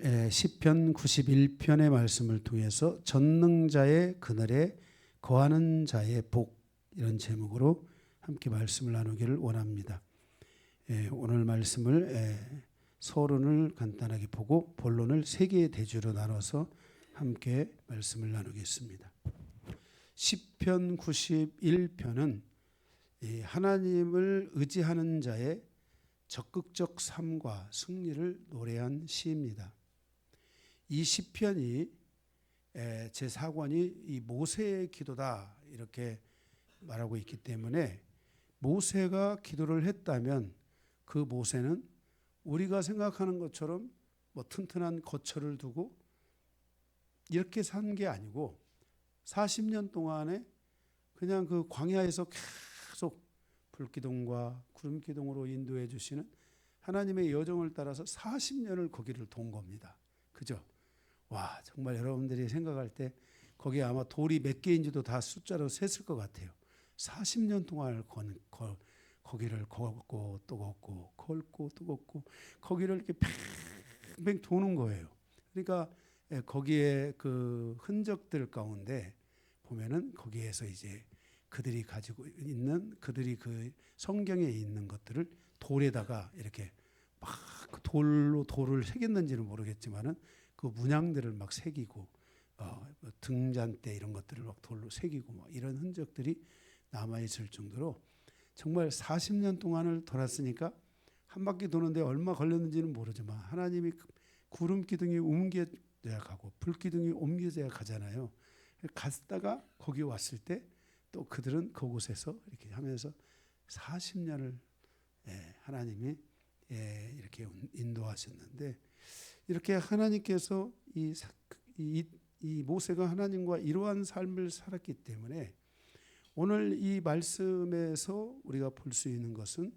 오늘 시편 91편의 말씀을 통해서 전능자의 그늘에 거하는 자의 복, 이런 제목으로 함께 말씀을 나누기를 원합니다. 오늘 말씀을 서론을 간단하게 보고 본론을 세 개의 대주로 나눠서 함께 말씀을 나누겠습니다. 시편 91편은 하나님을 의지하는 자의 적극적 삶과 승리를 노래한 시입니다. 이 시편이 제4권이 이 모세의 기도다 이렇게 말하고 있기 때문에 모세가 기도를 했다면 그 모세는 우리가 생각하는 것처럼 뭐 튼튼한 거처를 두고 이렇게 산 게 아니고 40년 동안에 그냥 그 광야에서 계속 불기둥과 구름기둥으로 인도해 주시는 하나님의 여정을 따라서 40년을 거기를 돈 겁니다. 그죠? 와, 정말 여러분들이 생각할 때 거기에 아마 돌이 몇 개인지도 다 숫자로 셌을 것 같아요. 40년 동안 거기를 걷고 또 걷고 걸고 또 걷고 거기를 이렇게 팽팽 도는 거예요. 그러니까 거기에 그 흔적들 가운데 보면은 거기에서 이제 그들이 가지고 있는 그들이 그 성경에 있는 것들을 돌에다가 이렇게 막 돌로 돌을 새겼는지는 모르겠지만은 그 문양들을 막 새기고 등잔대 이런 것들을 막 돌로 새기고 막 이런 흔적들이 남아 있을 정도로 정말 40년 동안을 돌았으니까 한 바퀴 도는데 얼마 걸렸는지는 모르지만 하나님이 구름 기둥이 옮겨져야 가고 불 기둥이 옮겨져야 가잖아요. 갔다가 거기 왔을 때 또 그들은 그곳에서 이렇게 하면서 40년을 하나님이 이렇게 인도하셨는데 이렇게 하나님께서 이 모세가 하나님과 이러한 삶을 살았기 때문에 오늘 이 말씀에서 우리가 볼 수 있는 것은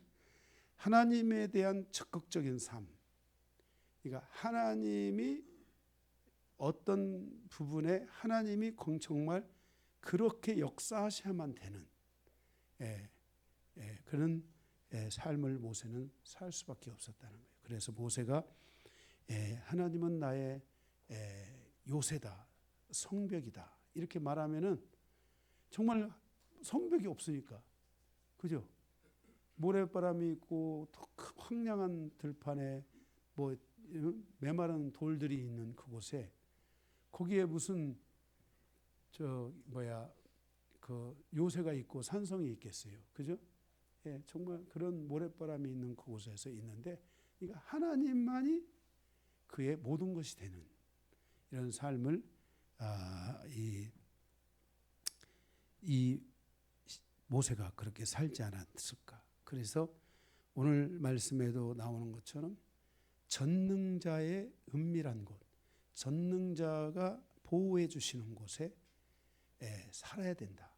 하나님에 대한 적극적인 삶, 그러니까 하나님이 어떤 부분에 하나님이 정말 그렇게 역사하셔야만 되는 그런 삶을 모세는 살 수밖에 없었다는 거예요. 그래서 모세가 하나님은 나의 요새다, 성벽이다 이렇게 말하면은 정말 성벽이 없으니까, 그죠? 모래바람이 있고 황량한 들판에 뭐 메마른 돌들이 있는 그곳에 거기에 무슨 그 요새가 있고 산성이 있겠어요, 그죠? 정말 그런 모래바람이 있는 그곳에서 있는데, 그러니까 하나님만이 그의 모든 것이 되는 이런 삶을 이 모세가 그렇게 살지 않았을까? 그래서 오늘 말씀에도 나오는 것처럼 전능자의 은밀한 곳, 전능자가 보호해 주시는 곳에 살아야 된다.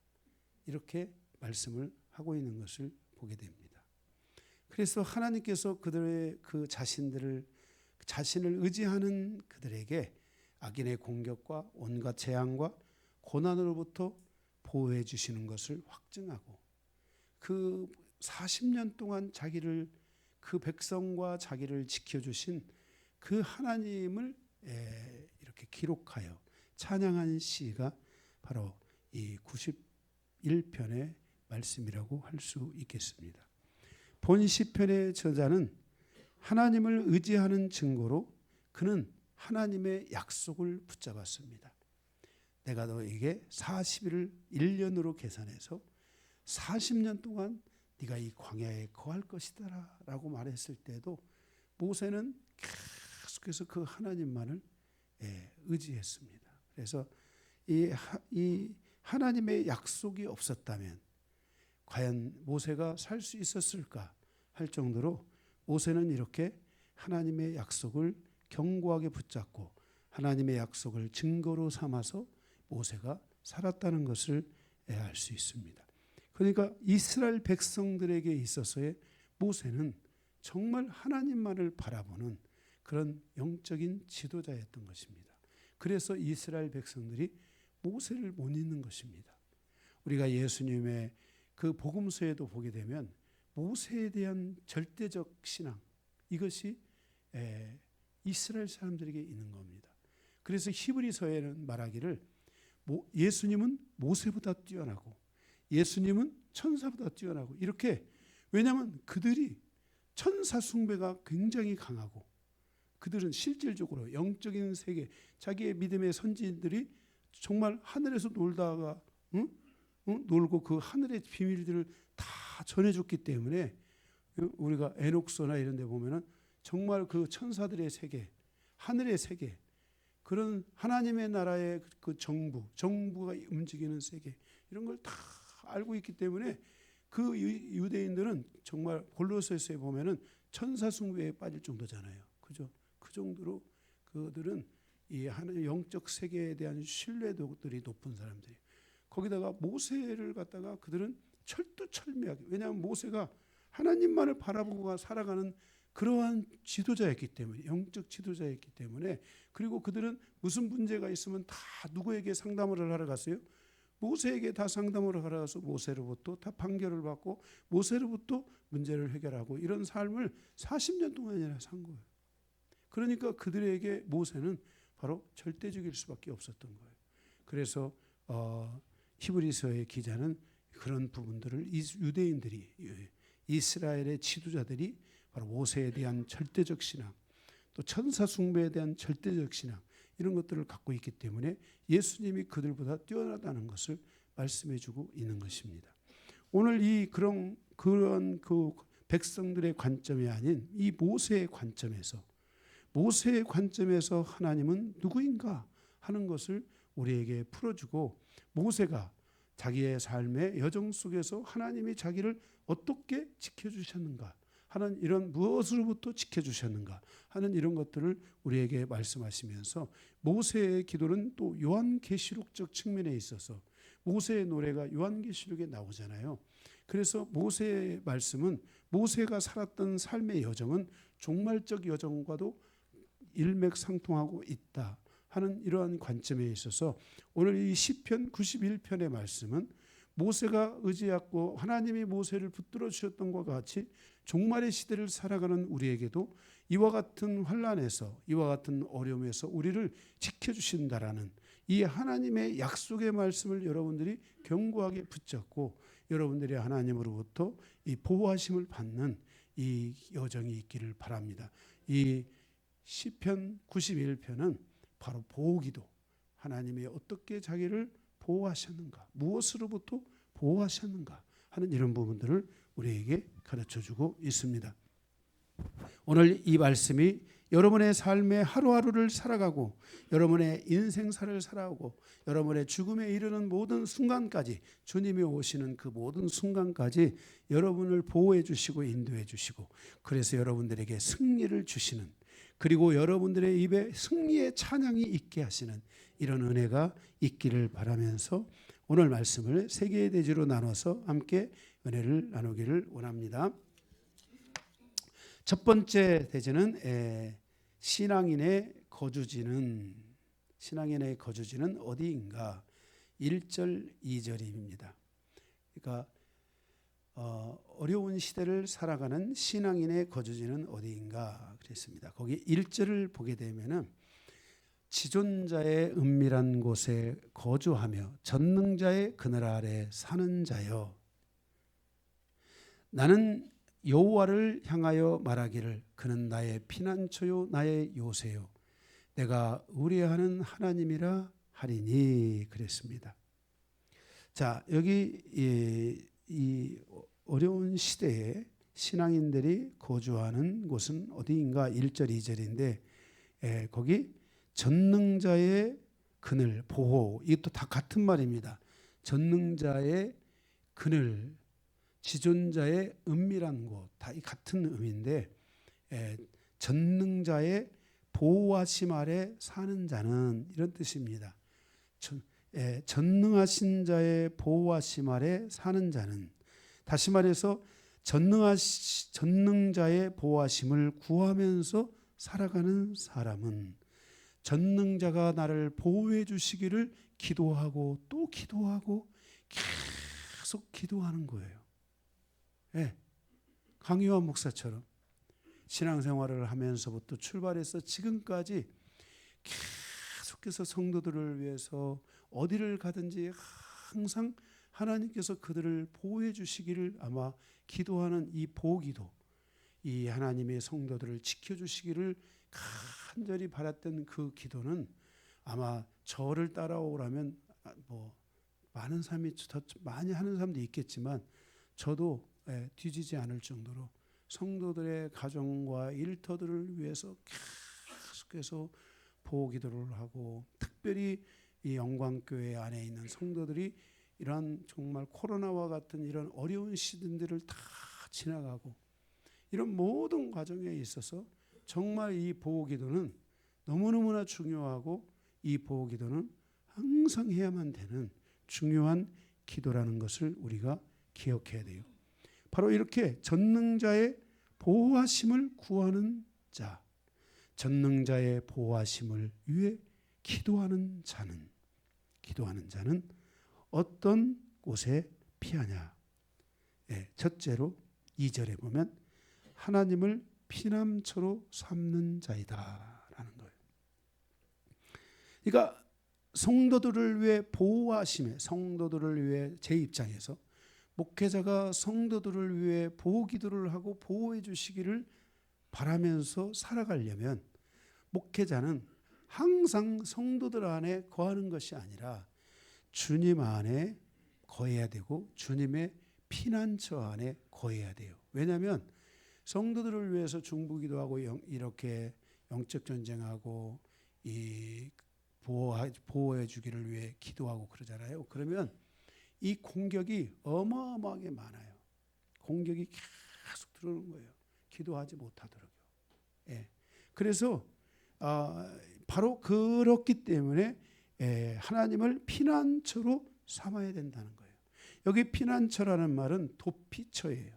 이렇게 말씀을 하고 있는 것을 보게 됩니다. 그래서 하나님께서 그들의 그 자신을 의지하는 그들에게 악인의 공격과 온갖 재앙과 고난으로부터 보호해 주시는 것을 확증하고 그 40년 동안 그 백성과 자기를 지켜주신 그 하나님을 이렇게 기록하여 찬양한 시가 바로 이 91편의 말씀이라고 할 수 있겠습니다. 본 시편의 저자는 하나님을 의지하는 증거로 그는 하나님의 약속을 붙잡았습니다. 내가 너에게 40일을 1년으로 계산해서 40년 동안 네가 이 광야에 거할 것이다 라고 말했을 때도 모세는 계속해서 그 하나님만을 의지했습니다. 그래서 이 하나님의 약속이 없었다면 과연 모세가 살 수 있었을까 할 정도로 모세는 이렇게 하나님의 약속을 견고하게 붙잡고 하나님의 약속을 증거로 삼아서 모세가 살았다는 것을 알 수 있습니다. 그러니까 이스라엘 백성들에게 있어서의 모세는 정말 하나님만을 바라보는 그런 영적인 지도자였던 것입니다. 그래서 이스라엘 백성들이 모세를 못 잊는 것입니다. 우리가 예수님의 그 복음서에도 보게 되면 모세에 대한 절대적 신앙, 이것이 이스라엘 사람들에게 있는 겁니다. 그래서 히브리서에는 말하기를 예수님은 모세보다 뛰어나고 예수님은 천사보다 뛰어나고 이렇게, 왜냐하면 그들이 천사 숭배가 굉장히 강하고 그들은 실질적으로 영적인 세계, 자기의 믿음의 선지인들이 정말 하늘에서 놀다가 놀고 그 하늘의 비밀들을 다 전해줬기 때문에 우리가 에녹서나 이런 데 보면은 정말 그 천사들의 세계, 하늘의 세계, 그런 하나님의 나라의 그 정부가 움직이는 세계, 이런 걸 다 알고 있기 때문에 그 유대인들은 정말 골로새서에 보면은 천사 숭배에 빠질 정도잖아요. 그죠? 그 정도로 그들은 이 하나님 영적 세계에 대한 신뢰도들이 높은 사람들이. 거기다가 모세를 갖다가 그들은 철두철미하게, 왜냐하면 모세가 하나님만을 바라보고 살아가는 그러한 지도자였기 때문에, 영적 지도자였기 때문에. 그리고 그들은 무슨 문제가 있으면 다 누구에게 상담을 하러 갔어요? 모세에게 다 상담을 하러 가서 모세로부터 다 판결을 받고 모세로부터 문제를 해결하고 이런 삶을 40년 동안이나 산 거예요. 그러니까 그들에게 모세는 바로 절대적일 수밖에 없었던 거예요. 그래서 히브리서의 기자는 그런 부분들을 유대인들이, 이스라엘의 지도자들이 바로 모세에 대한 절대적 신앙, 또 천사 숭배에 대한 절대적 신앙, 이런 것들을 갖고 있기 때문에 예수님이 그들보다 뛰어나다는 것을 말씀해주고 있는 것입니다. 오늘 이 그런 그 백성들의 관점이 아닌 이 모세의 관점에서 하나님은 누구인가 하는 것을 우리에게 풀어주고, 모세가 자기의 삶의 여정 속에서 하나님이 자기를 어떻게 지켜주셨는가 하는, 이런 무엇으로부터 지켜주셨는가 하는 이런 것들을 우리에게 말씀하시면서, 모세의 기도는 또 요한계시록적 측면에 있어서 모세의 노래가 요한계시록에 나오잖아요. 그래서 모세의 말씀은 모세가 살았던 삶의 여정은 종말적 여정과도 일맥상통하고 있다 하는 이러한 관점에 있어서 오늘 이 시편 91편의 말씀은 모세가 의지하고 하나님이 모세를 붙들어 주셨던 것과 같이 종말의 시대를 살아가는 우리에게도 이와 같은 환난에서, 이와 같은 어려움에서 우리를 지켜주신다라는 이 하나님의 약속의 말씀을 여러분들이 견고하게 붙잡고 여러분들이 하나님으로부터 이 보호하심을 받는 이 여정이 있기를 바랍니다. 이 시편 91편은 바로 보호기도, 하나님이 어떻게 자기를 보호하셨는가, 무엇으로부터 보호하셨는가 하는 이런 부분들을 우리에게 가르쳐주고 있습니다. 오늘 이 말씀이 여러분의 삶의 하루하루를 살아가고 여러분의 인생사를 살아오고 여러분의 죽음에 이르는 모든 순간까지, 주님이 오시는 그 모든 순간까지 여러분을 보호해 주시고 인도해 주시고, 그래서 여러분들에게 승리를 주시는, 그리고 여러분들의 입에 승리의 찬양이 있게 하시는 이런 은혜가 있기를 바라면서 오늘 말씀을 세 개의 대지로 나눠서 함께 은혜를 나누기를 원합니다. 첫 번째 대지는 신앙인의 거주지는 어디인가, 1절 2절입니다. 그러니까 어려운 시대를 살아가는 신앙인의 거주지는 어디인가 그랬습니다. 거기 1절을 보게 되면은 지존자의 은밀한 곳에 거주하며 전능자의 그늘 아래 사는 자여, 나는 여호와를 향하여 말하기를 그는 나의 피난처요 나의 요새요 내가 의뢰하는 하나님이라 하리니 그랬습니다. 자, 여기 이 어려운 시대에 신앙인들이 거주하는 곳은 어디인가 1절 2절인데 거기 전능자의 그늘, 보호, 이것도 다 같은 말입니다. 전능자의 그늘, 지존자의 은밀한 곳, 다 이 같은 의미인데 전능자의 보호하심 아래 사는 자는 이런 뜻입니다. 전능하신 자의 보호하심 아래 사는 자는, 다시 말해서 전능자의 보호하심을 구하면서 살아가는 사람은 전능자가 나를 보호해 주시기를 기도하고 또 기도하고 계속 기도하는 거예요. 강요한 목사처럼 신앙생활을 하면서부터 출발해서 지금까지 계속해서 성도들을 위해서 어디를 가든지 항상 하나님께서 그들을 보호해 주시기를 아마 기도하는 이 보호기도, 이 하나님의 성도들을 지켜주시기를 간절히 바랐던 그 기도는 아마 저를 따라오라면 뭐 많은 사람이 더 많이 하는 사람도 있겠지만 저도 뒤지지 않을 정도로 성도들의 가정과 일터들을 위해서 계속해서 보호기도를 하고, 특별히 이 영광교회 안에 있는 성도들이 이러한 정말 코로나와 같은 이런 어려운 시즌들을 다 지나가고 이런 모든 과정에 있어서 정말 이 보호기도는 너무너무나 중요하고, 이 보호기도는 항상 해야만 되는 중요한 기도라는 것을 우리가 기억해야 돼요. 바로 이렇게 전능자의 보호하심을 구하는 자, 전능자의 보호하심을 위해 기도하는 자는 어떤 곳에 피하냐? 첫째로 2절에 보면 하나님을 피난처로 삼는 자이다라는 거예요. 그러니까 성도들을 위해 보호하심에, 성도들을 위해 제 입장에서 목회자가 성도들을 위해 보호기도를 하고 보호해 주시기를 바라면서 살아가려면 목회자는 항상 성도들 안에 거하는 것이 아니라 주님 안에 거해야 되고 주님의 피난처 안에 거해야 돼요. 왜냐하면 성도들을 위해서 중보기도 하고 이렇게 영적 전쟁하고 이 보호해 주기를 위해 기도하고 그러잖아요. 그러면 이 공격이 어마어마하게 많아요. 공격이 계속 들어오는 거예요. 기도하지 못하도록요. 그래서 바로 그렇기 때문에 하나님을 피난처로 삼아야 된다는 거예요. 여기 피난처라는 말은 도피처예요.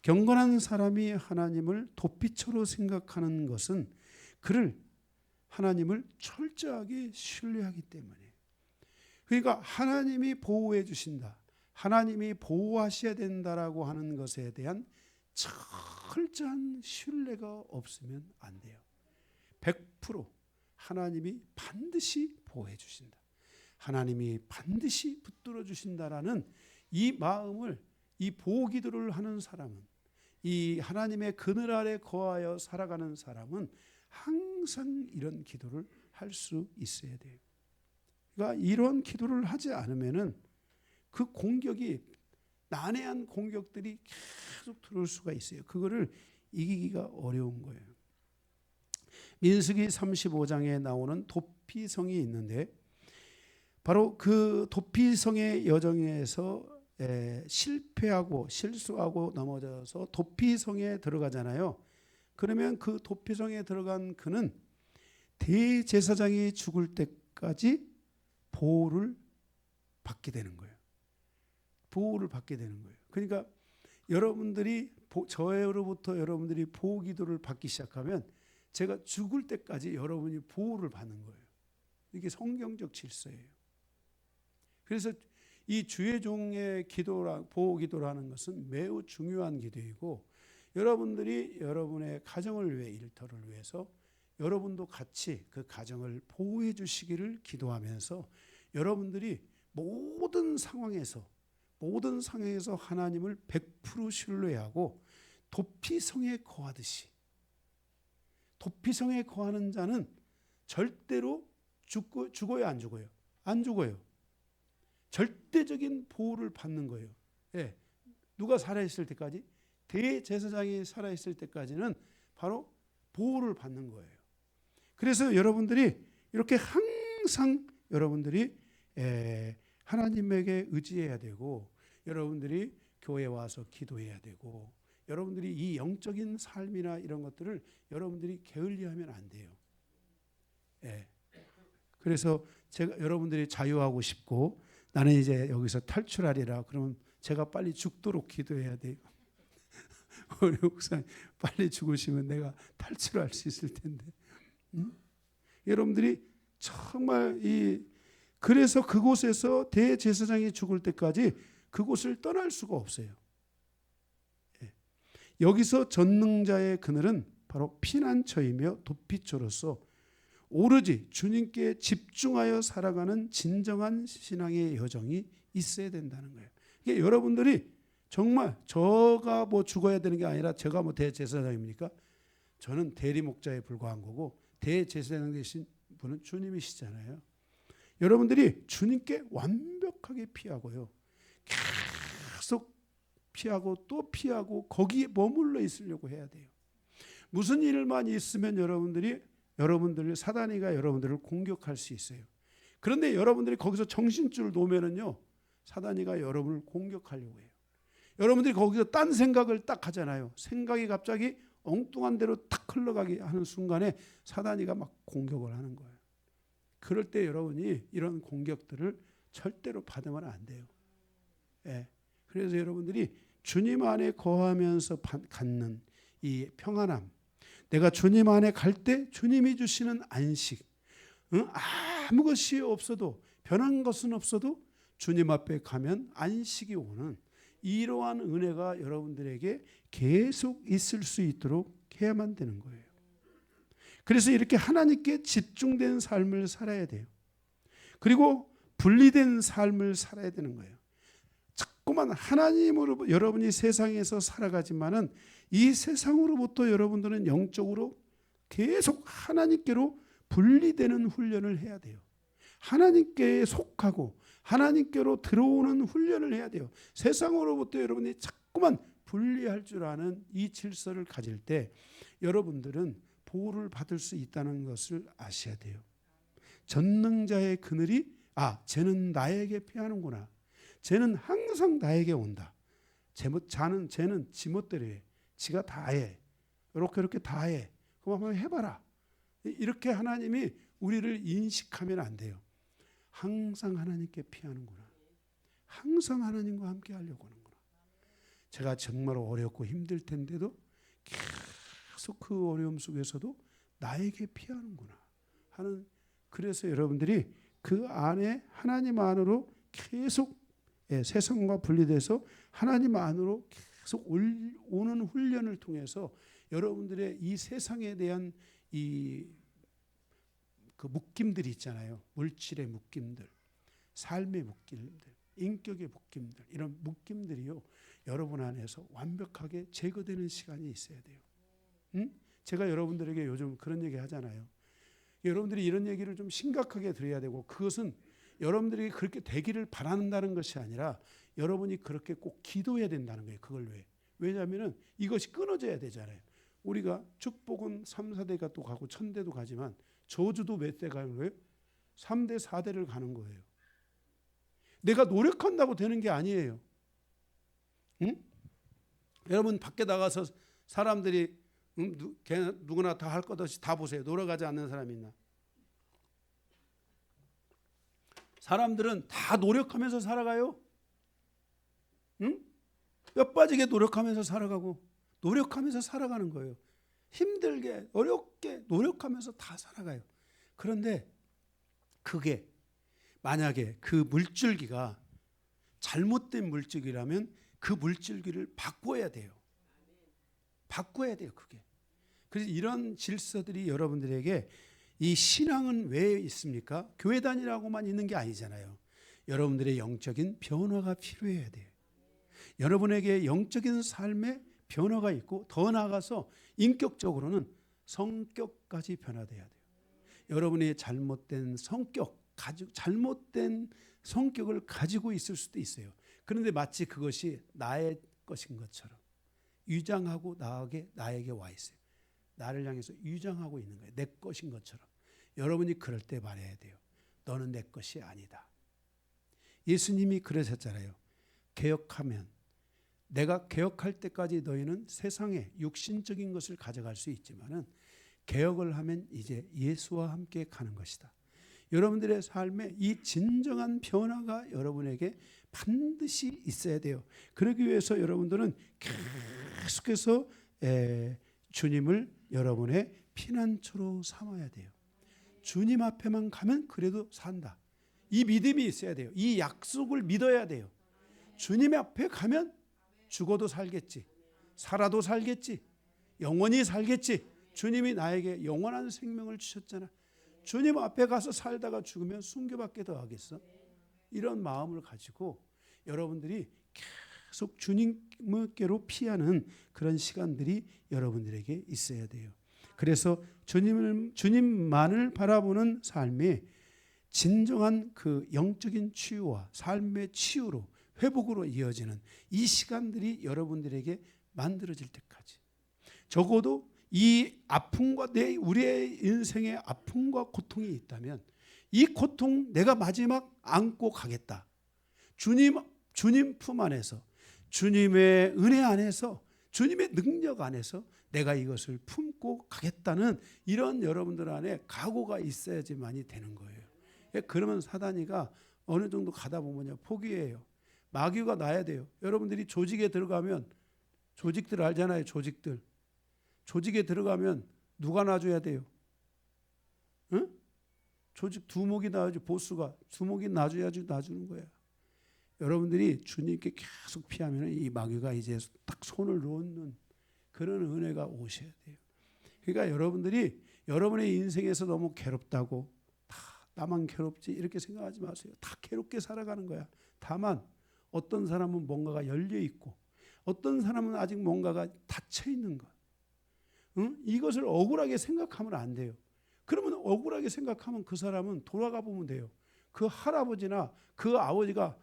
경건한 사람이 하나님을 도피처로 생각하는 것은 그를 하나님을 철저하게 신뢰하기 때문에, 그러니까 하나님이 보호해 주신다, 하나님이 보호하셔야 된다라고 하는 것에 대한 철저한 신뢰가 없으면 안 돼요. 100% 하나님이 반드시 보호해 주신다, 하나님이 반드시 붙들어 주신다라는 이 마음을, 이 보호기도를 하는 사람은, 이 하나님의 그늘 아래 거하여 살아가는 사람은 항상 이런 기도를 할 수 있어야 돼요. 그러니까 이런 기도를 하지 않으면은 그 공격이, 난해한 공격들이 계속 들어올 수가 있어요. 그거를 이기기가 어려운 거예요. 민수기 35장에 나오는 도피성이 있는데, 바로 그 도피성의 여정에서 실패하고 실수하고 넘어져서 도피성에 들어가잖아요. 그러면 그 도피성에 들어간 그는 대제사장이 죽을 때까지 보호를 받게 되는 거예요. 보호를 받게 되는 거예요. 그러니까 여러분들이 저로부터 여러분들이 보호 기도를 받기 시작하면 제가 죽을 때까지 여러분이 보호를 받는 거예요. 이게 성경적 질서예요. 그래서 이 주의 종의 보호 기도라는 것은 매우 중요한 기도이고, 여러분들이 여러분의 가정을 위해, 일터를 위해서 여러분도 같이 그 가정을 보호해 주시기를 기도하면서 여러분들이 모든 상황에서 하나님을 100% 신뢰하고 도피성에 거하듯이, 도피성에 거하는 자는 절대로 죽어요, 안 죽어요? 안 죽어요. 절대적인 보호를 받는 거예요. 누가 살아있을 때까지? 대제사장이 살아있을 때까지는 바로 보호를 받는 거예요. 그래서 여러분들이 이렇게 항상 여러분들이 하나님에게 의지해야 되고, 여러분들이 교회에 와서 기도해야 되고, 여러분들이 이 영적인 삶이나 이런 것들을 여러분들이 게을리하면 안 돼요. 그래서 제가 여러분들이 자유하고 싶고 나는 이제 여기서 탈출하리라 그러면 제가 빨리 죽도록 기도해야 돼요. 우리 목사님 빨리 죽으시면 내가 탈출할 수 있을 텐데. 여러분들이 정말 그래서 그곳에서 대제사장이 죽을 때까지 그곳을 떠날 수가 없어요. 여기서 전능자의 그늘은 바로 피난처이며 도피처로서 오로지 주님께 집중하여 살아가는 진정한 신앙의 여정이 있어야 된다는 거예요. 이게 여러분들이 정말 저가 뭐 죽어야 되는 게 아니라 제가 뭐 대제사장입니까? 저는 대리목자에 불과한 거고 대제사장 되신 분은 주님이시잖아요. 여러분들이 주님께 완벽하게 피하고요. 계속 피하고 또 피하고 거기에 머물러 있으려고 해야 돼요. 무슨 일만 있으면 여러분들 사단이가 여러분들을 공격할 수 있어요. 그런데 여러분들이 거기서 정신줄을 놓으면은요, 사단이가 여러분을 공격하려고 해요. 여러분들이 거기서 딴 생각을 딱 하잖아요. 생각이 갑자기 엉뚱한 대로 탁 흘러가게 하는 순간에 사단이가 막 공격을 하는 거예요. 그럴 때 여러분이 이런 공격들을 절대로 받으면 안 돼요. 예. 그래서 여러분들이 주님 안에 거하면서 갖는 이 평안함, 내가 주님 안에 갈 때 주님이 주시는 안식, 아무 것이 없어도 변한 것은 없어도 주님 앞에 가면 안식이 오는 이러한 은혜가 여러분들에게 계속 있을 수 있도록 해야만 되는 거예요. 그래서 이렇게 하나님께 집중된 삶을 살아야 돼요. 그리고 분리된 삶을 살아야 되는 거예요. 자꾸만 하나님으로 여러분이 세상에서 살아가지만은 이 세상으로부터 여러분들은 영적으로 계속 하나님께로 분리되는 훈련을 해야 돼요. 하나님께 속하고 하나님께로 들어오는 훈련을 해야 돼요. 세상으로부터 여러분이 자꾸만 분리할 줄 아는 이 질서를 가질 때 여러분들은 보호를 받을 수 있다는 것을 아셔야 돼요. 전능자의 그늘이 쟤는 나에게 피하는구나. 쟤는 항상 나에게 온다. 쟤는 지멋대로 해. 지가 다 해. 이렇게 다 해. 그럼 한번 해봐라. 이렇게 하나님이 우리를 인식하면 안 돼요. 항상 하나님께 피하는구나. 항상 하나님과 함께 하려고 하는구나. 제가 정말 어렵고 힘들 텐데도 계속 그 어려움 속에서도 나에게 피하는구나 하는, 그래서 여러분들이 그 안에 하나님 안으로 계속 세상과 분리돼서 하나님 안으로 계속 오는 훈련을 통해서 여러분들의 이 세상에 대한 그 묶임들이 있잖아요. 물질의 묶임들, 삶의 묶임들, 인격의 묶임들, 이런 묶임들이요, 여러분 안에서 완벽하게 제거되는 시간이 있어야 돼요. 제가 여러분들에게 요즘 그런 얘기 하잖아요. 여러분들이 이런 얘기를 좀 심각하게 들어야 되고, 그것은 여러분들이 그렇게 되기를 바란다는 것이 아니라 여러분이 그렇게 꼭 기도해야 된다는 거예요. 그걸 왜? 왜냐하면 이것이 끊어져야 되잖아요. 우리가 축복은 3, 4대가 또 가고 1000대도 가지만 저주도 몇 대 가는 거예요? 3대, 4대를 가는 거예요. 내가 노력한다고 되는 게 아니에요. 여러분 밖에 나가서 사람들이 누구나 다 할 것 없이 다 보세요. 놀아가지 않는 사람이 있나? 사람들은 다 노력하면서 살아가요. 뼈 빠지게 노력하면서 살아가고 노력하면서 살아가는 거예요. 힘들게 어렵게 노력하면서 다 살아가요. 그런데 그게 만약에 그 물줄기가 잘못된 물줄기라면 그 물줄기를 바꿔야 돼요. 바꿔야 돼요. 그게. 그래서 이런 질서들이 여러분들에게, 이 신앙은 왜 있습니까? 교회 다니라고만 있는 게 아니잖아요. 여러분들의 영적인 변화가 필요해야 돼요. 여러분에게 영적인 삶의 변화가 있고, 더 나아가서 인격적으로는 성격까지 변화돼야 돼요. 여러분의 잘못된 성격을 가지고 있을 수도 있어요. 그런데 마치 그것이 나의 것인 것처럼 위장하고 나에게 와 있어요. 나를 향해서 위장하고 있는 거예요. 내 것인 것처럼. 여러분이 그럴 때 말해야 돼요. 너는 내 것이 아니다. 예수님이 그러셨잖아요. 개혁하면, 내가 개혁할 때까지 너희는 세상에 육신적인 것을 가져갈 수 있지만은 개혁을 하면 이제 예수와 함께 가는 것이다. 여러분들의 삶에 이 진정한 변화가 여러분에게 반드시 있어야 돼요. 그러기 위해서 여러분들은 계속해서 주님을 여러분의 피난처로 삼아야 돼요. 주님 앞에만 가면 그래도 산다. 이 믿음이 있어야 돼요. 이 약속을 믿어야 돼요. 주님 앞에 가면 죽어도 살겠지. 살아도 살겠지. 영원히 살겠지. 주님이 나에게 영원한 생명을 주셨잖아. 주님 앞에 가서 살다가 죽으면 순교받게 더 하겠어? 이런 마음을 가지고 여러분들이 계속 주님께로 피하는 그런 시간들이 여러분들에게 있어야 돼요. 그래서 주님만을 바라보는 삶이 진정한 그 영적인 치유와 삶의 치유로 회복으로 이어지는 이 시간들이 여러분들에게 만들어질 때까지, 적어도 이 아픔과 우리의 인생의 아픔과 고통이 있다면 이 고통 내가 마지막 안고 가겠다. 주님 품 안에서, 주님의 은혜 안에서, 주님의 능력 안에서 내가 이것을 품고 가겠다는 이런 여러분들 안에 각오가 있어야지만이 되는 거예요. 그러면 사단이가 어느 정도 가다 보면요, 포기해요. 마귀가 나야 돼요. 여러분들이 조직에 들어가면, 조직들 알잖아요. 조직에 들어가면 누가 놔줘야 돼요? 응? 조직 두목이 놔야지. 보스가 두목이 놔줘야지 놔주는 거야. 여러분들이 주님께 계속 피하면 이 마귀가 이제 딱 손을 놓는 그런 은혜가 오셔야 돼요. 그러니까 여러분들이 여러분의 인생에서 너무 괴롭다고 다 나만 괴롭지 이렇게 생각하지 마세요. 다 괴롭게 살아가는 거야. 다만 어떤 사람은 뭔가가 열려 있고 어떤 사람은 아직 뭔가가 닫혀 있는 것. 응? 이것을 억울하게 생각하면 안 돼요. 그러면 억울하게 생각하면 그 사람은 돌아가 보면 돼요. 그 할아버지나 그 아버지가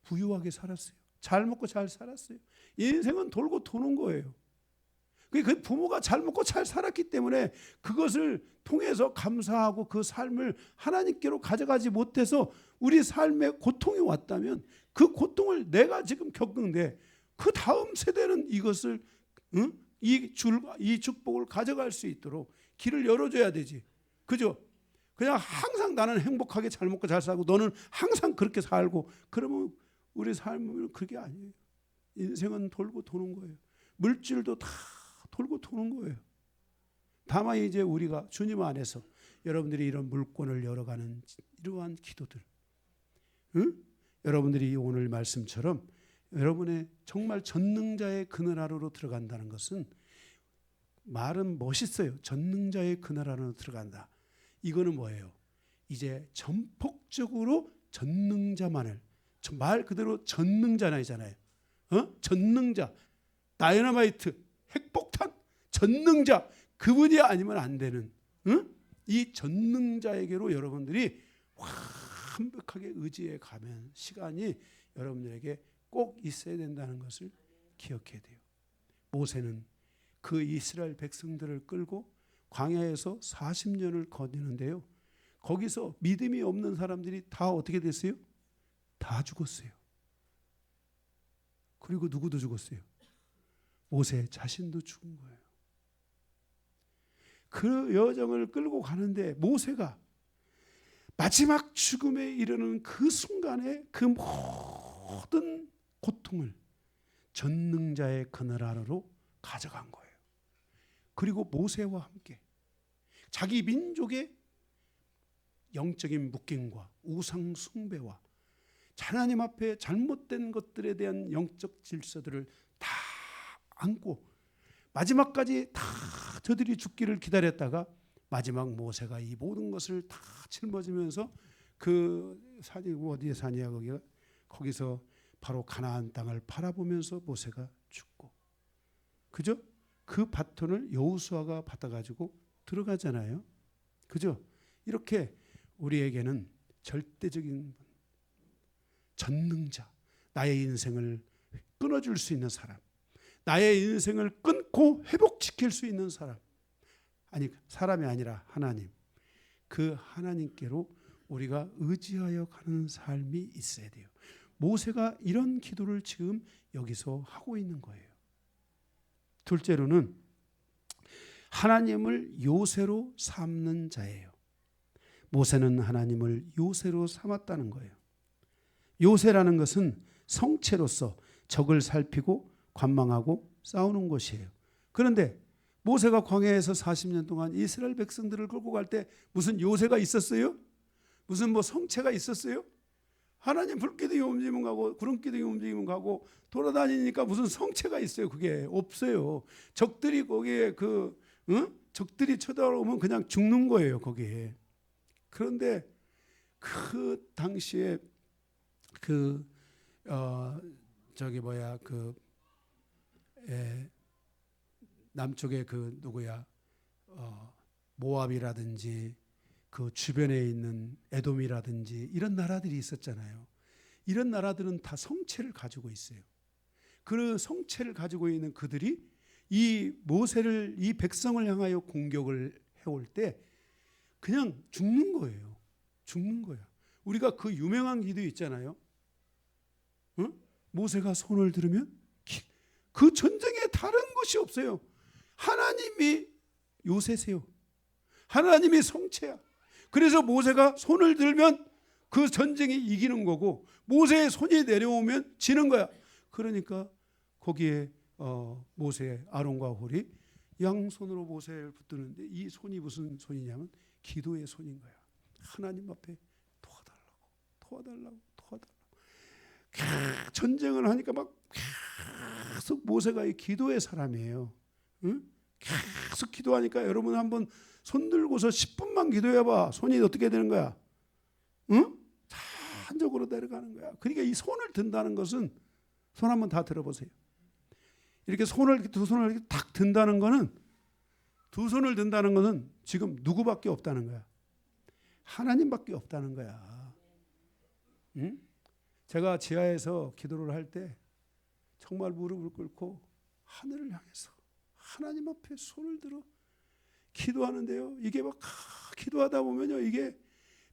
부유하게 살았어요. 잘 먹고 잘 살았어요. 인생은 돌고 도는 거예요. 그 부모가 잘 먹고 잘 살았기 때문에 그것을 통해서 감사하고 그 삶을 하나님께로 가져가지 못해서 우리 삶에 고통이 왔다면 그 고통을 내가 지금 겪는데 그 다음 세대는 이것을 이 축복을 가져갈 수 있도록 길을 열어줘야 되지. 그죠? 그냥 항상 나는 행복하게 잘 먹고 잘 살고 너는 항상 그렇게 살고 그러면 우리 삶은 그게 아니에요. 인생은 돌고 도는 거예요. 물질도 다 돌고 도는 거예요. 다만 이제 우리가 주님 안에서 여러분들이 이런 물권을 열어가는 이러한 기도들, 여러분들이 오늘 말씀처럼 여러분의 정말 전능자의 그늘 아래로 들어간다는 것은 말은 멋있어요. 전능자의 그늘 아래로 들어간다. 이거는 뭐예요? 이제 전폭적으로 전능자만을, 말 그대로 전능자나이잖아요. 전능자, 다이너마이트, 핵폭탄, 전능자, 그분이 아니면 안 되는 이 전능자에게로 여러분들이 완벽하게 의지해 가면 시간이 여러분들에게 꼭 있어야 된다는 것을 기억해야 돼요. 모세는 그 이스라엘 백성들을 끌고 광야에서 40년을 거니는데요. 거기서 믿음이 없는 사람들이 다 어떻게 됐어요? 다 죽었어요. 그리고 누구도 죽었어요? 모세 자신도 죽은 거예요. 그 여정을 끌고 가는데 모세가 마지막 죽음에 이르는 그 순간에 그 모든 고통을 전능자의 그늘 아래로 가져간 거예요. 그리고 모세와 함께 자기 민족의 영적인 묶임과 우상 숭배와 하나님 앞에 잘못된 것들에 대한 영적 질서들을 다 안고 마지막까지 다 저들이 죽기를 기다렸다가 마지막 모세가 이 모든 것을 다 짊어지면서 그 산이 어디에 산이야 거기서 바로 가나안 땅을 바라보면서 모세가 죽고, 그죠? 그 바톤을 여호수아가 받아가지고 들어가잖아요. 그죠? 이렇게 우리에게는 절대적인 전능자, 나의 인생을 끊어줄 수 있는 사람, 나의 인생을 끊고 회복시킬 수 있는 사람, 아니 사람이 아니라 하나님, 그 하나님께로 우리가 의지하여 가는 삶이 있어야 돼요. 모세가 이런 기도를 지금 여기서 하고 있는 거예요. 둘째로는 하나님을 요새로 삼는 자예요. 모세는 하나님을 요새로 삼았다는 거예요. 요새라는 것은 성체로서 적을 살피고 관망하고 싸우는 것이에요. 그런데 모세가 광야에서 40년 동안 이스라엘 백성들을 끌고 갈 때 무슨 요새가 있었어요? 무슨 성체가 있었어요? 하나님 불기둥이 움직이면 가고 구름기둥이 움직이면 가고 돌아다니니까 무슨 성체가 있어요? 그게 없어요. 적들이 거기에 적들이 쳐다보면 그냥 죽는 거예요, 거기에. 그런데 그 당시에 남쪽에 모압이라든지 그 주변에 있는 에돔이라든지 이런 나라들이 있었잖아요. 이런 나라들은 다 성체를 가지고 있어요. 그 성체를 가지고 있는 그들이 이 모세를, 이 백성을 향하여 공격을 해올 때 그냥 죽는 거예요. 죽는 거야. 우리가 그 유명한 기도 있잖아요. 모세가 손을 들으면 그 전쟁에 다른 것이 없어요. 하나님이 요새세요. 하나님이 성체야. 그래서 모세가 손을 들면 그 전쟁이 이기는 거고 모세의 손이 내려오면 지는 거야. 그러니까 거기에 모세, 아론과 홀이 양손으로 모세를 붙드는데 이 손이 무슨 손이냐면 기도의 손인 거야. 하나님 앞에 도와달라고. 전쟁을 하니까 막 계속 모세가 이 기도의 사람이에요. 계속 기도하니까 여러분 한번 손 들고서 10분만 기도해봐. 손이 어떻게 되는 거야? 한적으로 내려가는 거야. 그러니까 이 손을 든다는 것은 손 한번 다 들어보세요. 이렇게 두 손을 이렇게 탁 든다는 거는 두 손을 든다는 것은 지금 누구밖에 없다는 거야. 하나님밖에 없다는 거야. 제가 지하에서 기도를 할 때 정말 무릎을 꿇고 하늘을 향해서 하나님 앞에 손을 들어 기도하는데요. 이게 막 기도하다 보면요, 이게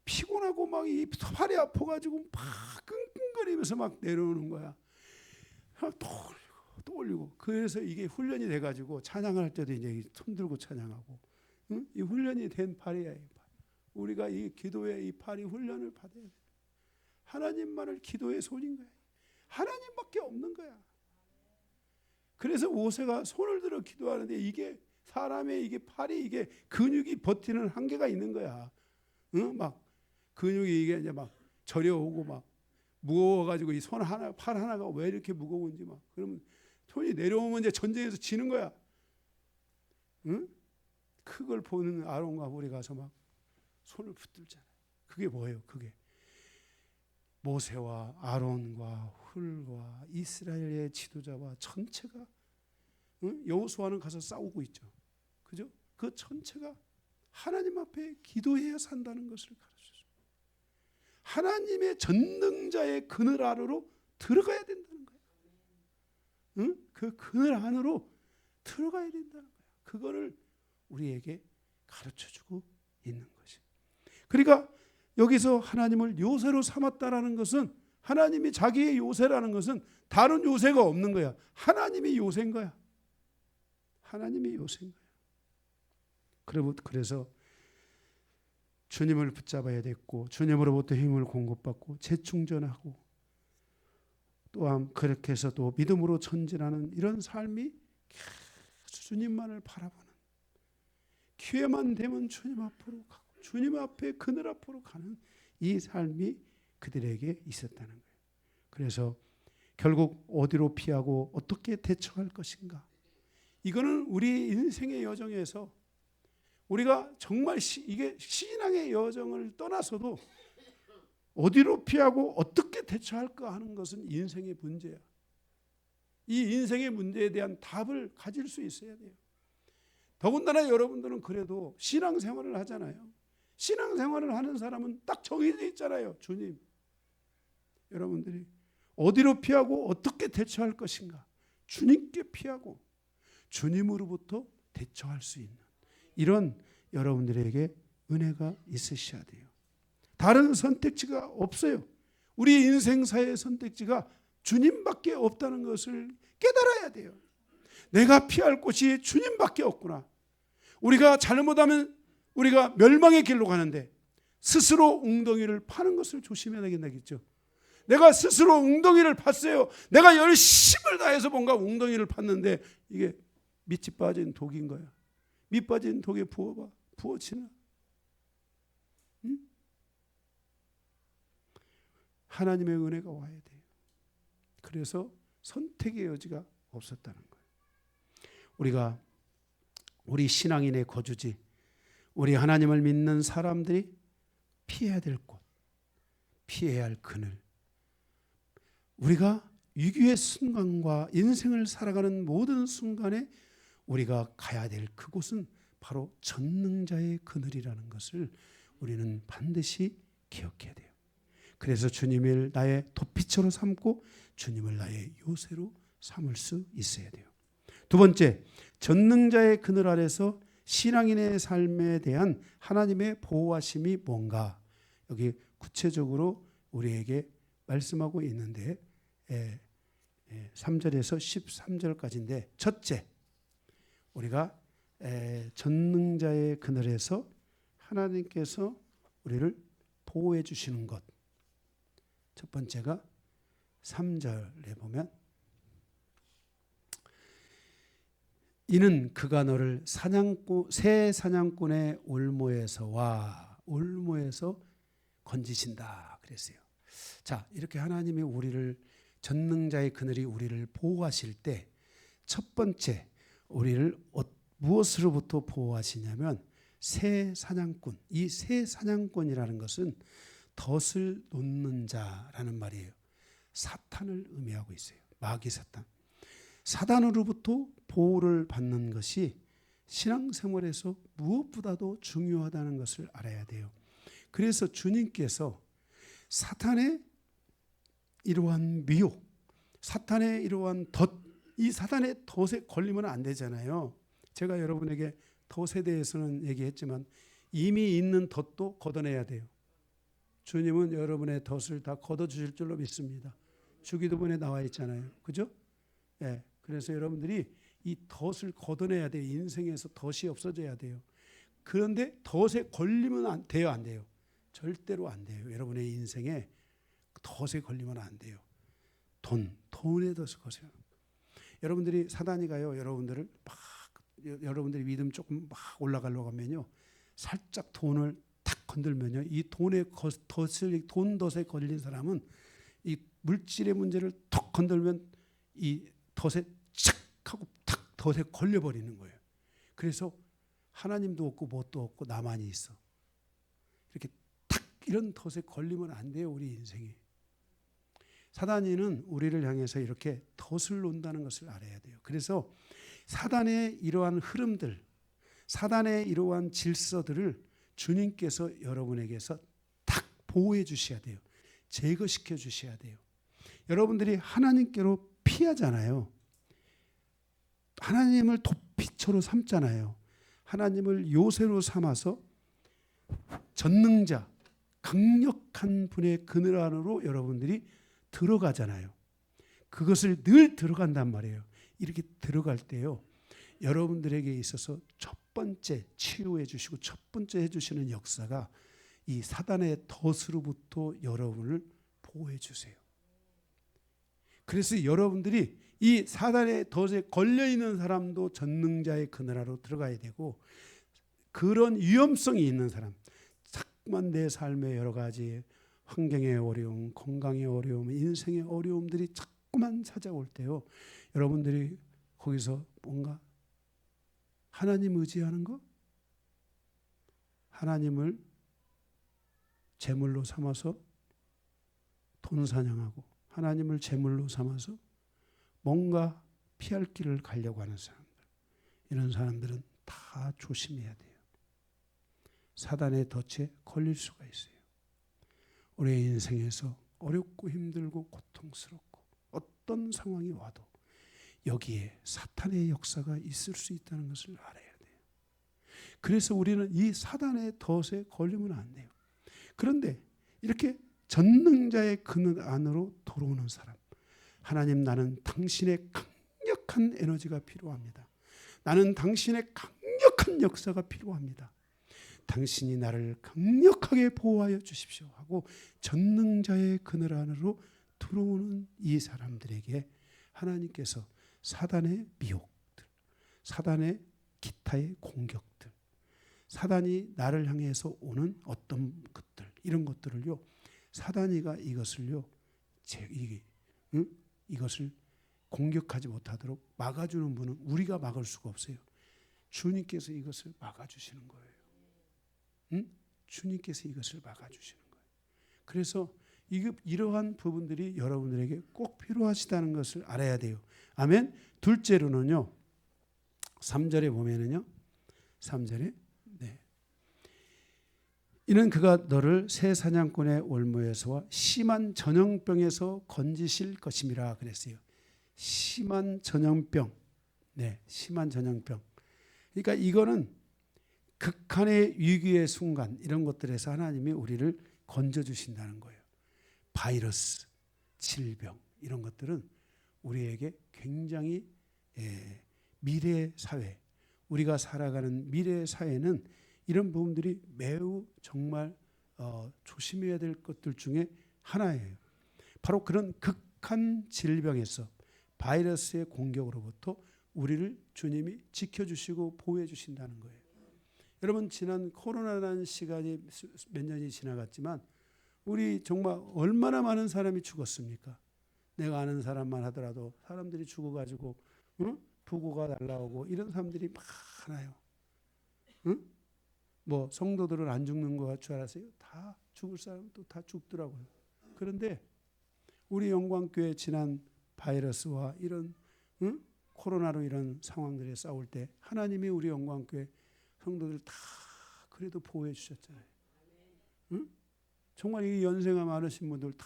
피곤하고 막 이 팔이 아파가지고 막 끙끙거리면서 막 내려오는 거야. 또 올리고. 그래서 이게 훈련이 돼가지고 찬양할 때도 이제 손 들고 찬양하고, 이 훈련이 된 팔이야. 우리가 이 기도의 이 팔이 훈련을 받아야 돼. 하나님만을 기도의 손인 거야. 하나님밖에 없는 거야. 그래서 모세가 손을 들어 기도하는데 이게 사람의 이게 팔이 이게 근육이 버티는 한계가 있는 거야. 막 근육이 이게 이제 막 저려오고 막 무거워가지고 이 손 하나, 팔 하나가 왜 이렇게 무거운지 막 그러면 손이 내려오면 이제 전쟁에서 지는 거야. 그걸 보는 아론과 홀이 가서 막 손을 붙들잖아요. 그게 뭐예요? 그게 모세와 아론과 훌과 이스라엘의 지도자와 전체가 여호수아는 가서 싸우고 있죠. 그죠? 그 전체가 하나님 앞에 기도해야 산다는 것을 가르쳐줘요. 하나님의 전능자의 그늘 아래로 들어가야 된다는 거예요. 그 그늘 안으로 들어가야 된다는 거예요. 그거를 우리에게 가르쳐주고 있는 것이. 그러니까 여기서 하나님을 요새로 삼았다라는 것은 하나님이 자기의 요새라는 것은 다른 요새가 없는 거야. 하나님이 요새인 거야. 하나님이 요새인 거야. 그래서 주님을 붙잡아야 됐고 주님으로부터 힘을 공급받고 재충전하고 또한 그렇게 해서 또 믿음으로 전진하는 이런 삶이 계속 주님만을 바라보는, 기회만 되면 주님 앞으로 가고 주님 앞에 그늘 앞으로 가는 이 삶이 그들에게 있었다는 거예요. 그래서 결국 어디로 피하고 어떻게 대처할 것인가, 이거는 우리 인생의 여정에서 우리가 정말 이게 신앙의 여정을 떠나서도 어디로 피하고 어떻게 대처할까 하는 것은 인생의 문제야. 이 인생의 문제에 대한 답을 가질 수 있어야 돼요. 더군다나 여러분들은 그래도 신앙생활을 하잖아요. 신앙생활을 하는 사람은 딱 정해져 있잖아요. 주님. 여러분들이 어디로 피하고 어떻게 대처할 것인가, 주님께 피하고 주님으로부터 대처할 수 있는 이런 여러분들에게 은혜가 있으셔야 돼요. 다른 선택지가 없어요. 우리 인생사의 선택지가 주님밖에 없다는 것을 깨달아야 돼요. 내가 피할 곳이 주님밖에 없구나. 우리가 잘못하면 우리가 멸망의 길로 가는데 스스로 웅덩이를 파는 것을 조심해야 되겠죠. 내가 스스로 웅덩이를 팠어요. 내가 열심을 다해서 뭔가 웅덩이를 팠는데 이게 밑이 빠진 독인 거야. 밑 빠진 독에 부어봐. 부어치나? 응? 하나님의 은혜가 와야 돼요. 그래서 선택의 여지가 없었다는 거예요. 우리가 우리 신앙인의 거주지, 우리 하나님을 믿는 사람들이 피해야 될 곳, 피해야 할 그늘, 우리가 위기의 순간과 인생을 살아가는 모든 순간에 우리가 가야 될 그곳은 바로 전능자의 그늘이라는 것을 우리는 반드시 기억해야 돼요. 그래서 주님을 나의 돛빛으로 삼고 주님을 나의 요새로 삼을 수 있어야 돼요. 두 번째, 전능자의 그늘 아래서 신앙인의 삶에 대한 하나님의 보호하심이 뭔가, 여기 구체적으로 우리에게 말씀하고 있는데 3절에서 13절까지인데, 첫째, 우리가 전능자의 그늘에서 하나님께서 우리를 보호해 주시는 것. 첫 번째가 3절에 보면, 이는 그가 너를 새 사냥꾼의 올무에서 건지신다 그랬어요. 자, 이렇게 하나님이 우리를, 전능자의 그늘이 우리를 보호하실 때 첫 번째, 우리를 무엇으로부터 보호하시냐면 새 사냥꾼. 이 새 사냥꾼이라는 것은 덫을 놓는 자라는 말이에요. 사탄을 의미하고 있어요. 마귀 사탄. 사단으로부터 보호를 받는 것이 신앙생활에서 무엇보다도 중요하다는 것을 알아야 돼요. 그래서 주님께서 사탄의 이러한 미혹, 사탄의 이러한 덫, 이 사탄의 덫에 걸리면 안 되잖아요. 제가 여러분에게 덫에 대해서는 얘기했지만 이미 있는 덫도 걷어내야 돼요. 주님은 여러분의 덫을 다 걷어주실 줄로 믿습니다. 주기도문에 나와 있잖아요. 그죠? 예. 그래서 여러분들이 이 덫을 걷어내야 돼요. 인생에서 덫이 없어져야 돼요. 그런데 덫에 걸리면 안 돼요, 안 돼요? 절대로 안 돼요. 여러분의 인생에 덫에 걸리면 안 돼요. 돈에 덫을 거세요. 여러분들이 사단이 가요. 여러분들을 막, 여러분들이 믿음 조금 막 올라가려고 하면요, 살짝 돈을 탁 건들면요, 이 돈의 덫을, 돈 덫에 걸린 사람은 이 물질의 문제를 톡 건들면 이 덫에 착 하고 탁 덫에 걸려버리는 거예요. 그래서 하나님도 없고 뭣도 없고 나만이 있어. 이렇게 탁 이런 덫에 걸리면 안 돼요. 우리 인생이. 사단이는 우리를 향해서 이렇게 덫을 놓는다는 것을 알아야 돼요. 그래서 사단의 이러한 흐름들, 사단의 이러한 질서들을 주님께서 여러분에게서 탁 보호해 주셔야 돼요. 제거시켜 주셔야 돼요. 여러분들이 하나님께로 피하잖아요. 하나님을 돛빛으로 삼잖아요. 하나님을 요새로 삼아서 전능자, 강력한 분의 그늘 안으로 여러분들이 들어가잖아요. 그것을 늘 들어간단 말이에요. 이렇게 들어갈 때요, 여러분들에게 있어서 첫 번째 치유해 주시고 첫 번째 해주시는 역사가 이 사단의 덫으로부터 여러분을 보호해 주세요. 그래서 여러분들이 이 사단의 덫에 걸려있는 사람도 전능자의 그늘 아래로 들어가야 되고, 그런 위험성이 있는 사람, 자꾸만 내 삶의 여러 가지 환경의 어려움, 건강의 어려움, 인생의 어려움들이 자꾸만 찾아올 때요, 여러분들이 거기서 뭔가 하나님 의지하는 것, 하나님을 제물로 삼아서 돈 사냥하고 하나님을 제물로 삼아서 뭔가 피할 길을 가려고 하는 사람들, 이런 사람들은 다 조심해야 돼요. 사단의 덫에 걸릴 수가 있어요. 우리의 인생에서 어렵고 힘들고 고통스럽고 어떤 상황이 와도 여기에 사탄의 역사가 있을 수 있다는 것을 알아야 돼요. 그래서 우리는 이 사단의 덫에 걸리면 안 돼요. 그런데 이렇게 전능자의 그늘 안으로 들어오는 사람, 하나님, 나는 당신의 강력한 에너지가 필요합니다. 나는 당신의 강력한 역사가 필요합니다. 당신이 나를 강력하게 보호하여 주십시오 하고 전능자의 그늘 안으로 들어오는 이 사람들에게 하나님께서 사단의 미혹들, 사단의 기타의 공격들, 사단이 나를 향해서 오는 어떤 것들, 이런 것들을요, 사단이가 이것을요, 이것을 공격하지 못하도록 막아주는 분은 우리가 막을 수가 없어요. 주님께서 이것을 막아주시는 거예요. 주님께서 이것을 막아주시는 거예요. 그래서 이러한 부분들이 여러분들에게 꼭 필요하시다는 것을 알아야 돼요. 아멘. 둘째로는요, 3절에 보면은요, 3절에 이는 그가 너를 새 사냥꾼의 올무에서와 심한 전염병에서 건지실 것임이라 그랬어요. 심한 전염병. 심한 전염병. 그러니까 이거는 극한의 위기의 순간, 이런 것들에서 하나님이 우리를 건져주신다는 거예요. 바이러스, 질병, 이런 것들은 우리에게 굉장히 미래 사회, 우리가 살아가는 미래 사회는 이런 부분들이 매우 정말 조심해야 될 것들 중에 하나예요. 바로 그런 극한 질병에서, 바이러스의 공격으로부터 우리를 주님이 지켜주시고 보호해 주신다는 거예요. 여러분, 지난 코로나라는 시간이 몇 년이 지나갔지만 우리 정말 얼마나 많은 사람이 죽었습니까? 내가 아는 사람만 하더라도 사람들이 죽어가지고 부고가 날라오고 이런 사람들이 많아요. 뭐 성도들은 안 죽는 것 줄 알았어요? 다 죽을 사람도 다 죽더라고요. 그런데 우리 영광교회 지난 바이러스와 이런 코로나로 이런 상황들에 싸울 때 하나님이 우리 영광교회 성도들 다 그래도 보호해 주셨잖아요. 정말 이 연세가 많으신 분들 다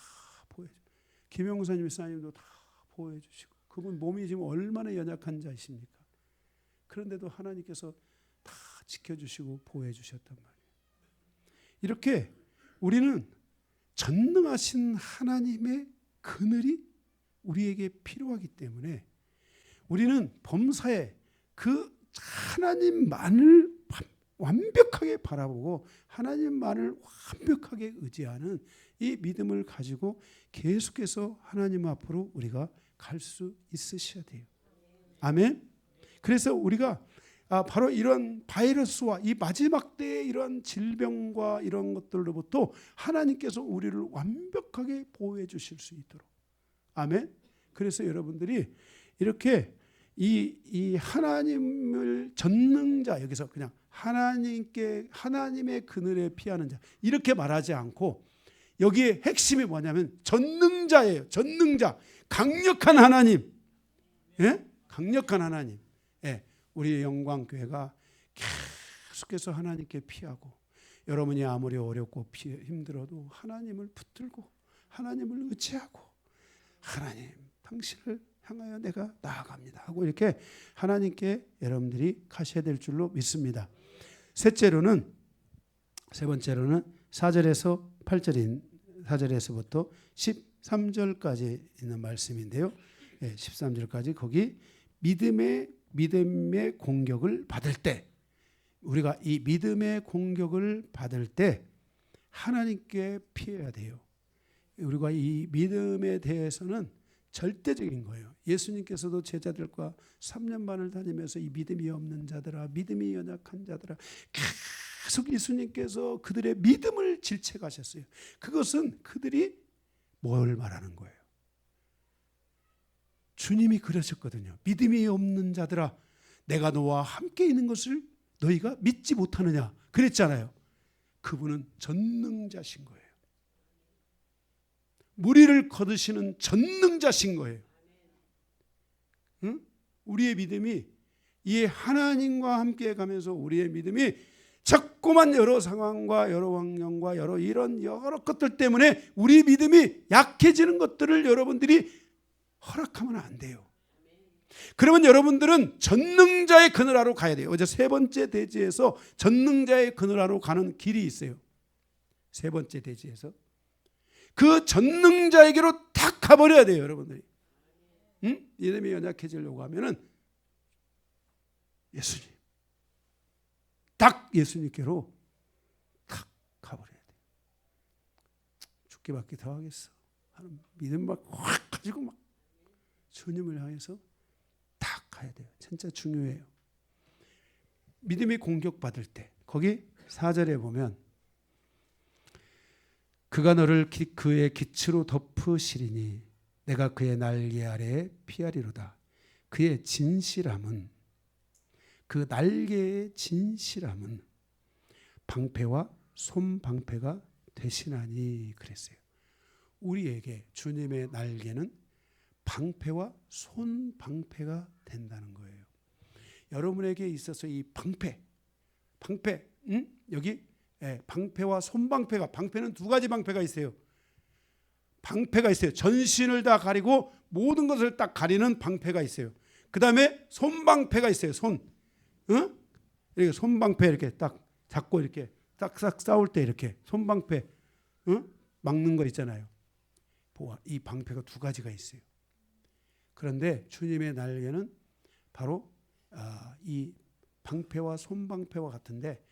보호해 주시고, 김영선 집사님도 다 보호해 주시고, 그분 몸이 지금 얼마나 연약한 자이십니까? 그런데도 하나님께서 다 지켜주시고 보호해 주셨단 말이에요. 이렇게 우리는 전능하신 하나님의 그늘이 우리에게 필요하기 때문에 우리는 범사에 그 하나님만을 완벽하게 바라보고 하나님만을 완벽하게 의지하는 이 믿음을 가지고 계속해서 하나님 앞으로 우리가 갈 수 있으셔야 돼요. 아멘. 그래서 우리가 바로 이런 바이러스와 이 마지막 때의 이런 질병과 이런 것들로부터 하나님께서 우리를 완벽하게 보호해 주실 수 있도록. 아멘. 그래서 여러분들이 이렇게 이 하나님을 전능자, 여기서 그냥 하나님의 그늘에 피하는 자, 이렇게 말하지 않고 여기에 핵심이 뭐냐면 전능자예요. 전능자, 강력한 하나님. 강력한 하나님. 우리 영광교회가 계속해서 하나님께 피하고, 여러분이 아무리 어렵고 힘들어도 하나님을 붙들고 하나님을 의지하고, 하나님 당신을 향하여 내가 나아갑니다 하고 이렇게 하나님께 여러분들이 가셔야 될 줄로 믿습니다. 세 번째로는 4절에서 8절인 4절에서부터 13절까지 있는 말씀인데요. 13절까지 거기 믿음의 공격을 받을 때, 우리가 이 믿음의 공격을 받을 때 하나님께 피해야 돼요. 우리가 이 믿음에 대해서는 절대적인 거예요. 예수님께서도 제자들과 3년 반을 다니면서 이 믿음이 없는 자들아, 믿음이 연약한 자들아, 계속 예수님께서 그들의 믿음을 질책하셨어요. 그것은 그들이 뭘 말하는 거예요? 주님이 그러셨거든요. 믿음이 없는 자들아, 내가 너와 함께 있는 것을 너희가 믿지 못하느냐 그랬잖아요. 그분은 전능자신 거예요. 무리를 거두시는 전능자신 거예요. 우리의 믿음이 이 하나님과 함께 가면서 우리의 믿음이 자꾸만 여러 상황과 여러 환경과 여러 것들 때문에 우리 믿음이 약해지는 것들을 여러분들이 허락하면 안 돼요. 그러면 여러분들은 전능자의 그늘 아래로 가야 돼요. 어제 세 번째 대지에서 전능자의 그늘 아래로 가는 길이 있어요. 세 번째 대지에서 그 전능자에게로 딱 가버려야 돼요, 여러분들이. 믿음이 연약해지려고 하면은 예수님, 딱 예수님께로 딱 가버려야 돼요. 죽기밖에 더 하겠어 하는 믿음 막 확 가지고 막 주님을 향해서 딱 가야 돼요. 진짜 중요해요. 믿음이 공격받을 때 거기 4절에 보면 그가 너를 그의 기치로 덮으시리니 내가 그의 날개 아래에 피하리로다. 그의 진실함은, 그 날개의 진실함은 방패와 손방패가 되시나니 그랬어요. 우리에게 주님의 날개는 방패와 손방패가 된다는 거예요. 여러분에게 있어서 이 방패, 여기 방패와 손방패가, 방패는 두 가지 방패가 있어요. 방패가 있어요. 전신을 다 가리고 모든 것을 딱 가리는 방패가 있어요. 그 다음에 손방패가 있어요. 이렇게 손방패 이렇게 딱 잡고 이렇게 딱 싸울 때 이렇게 손방패 막는 거 있잖아요. 이 방패가 두 가지가 있어요. 그런데 주님의 날개는 바로 이 방패와 손방패와 같은데,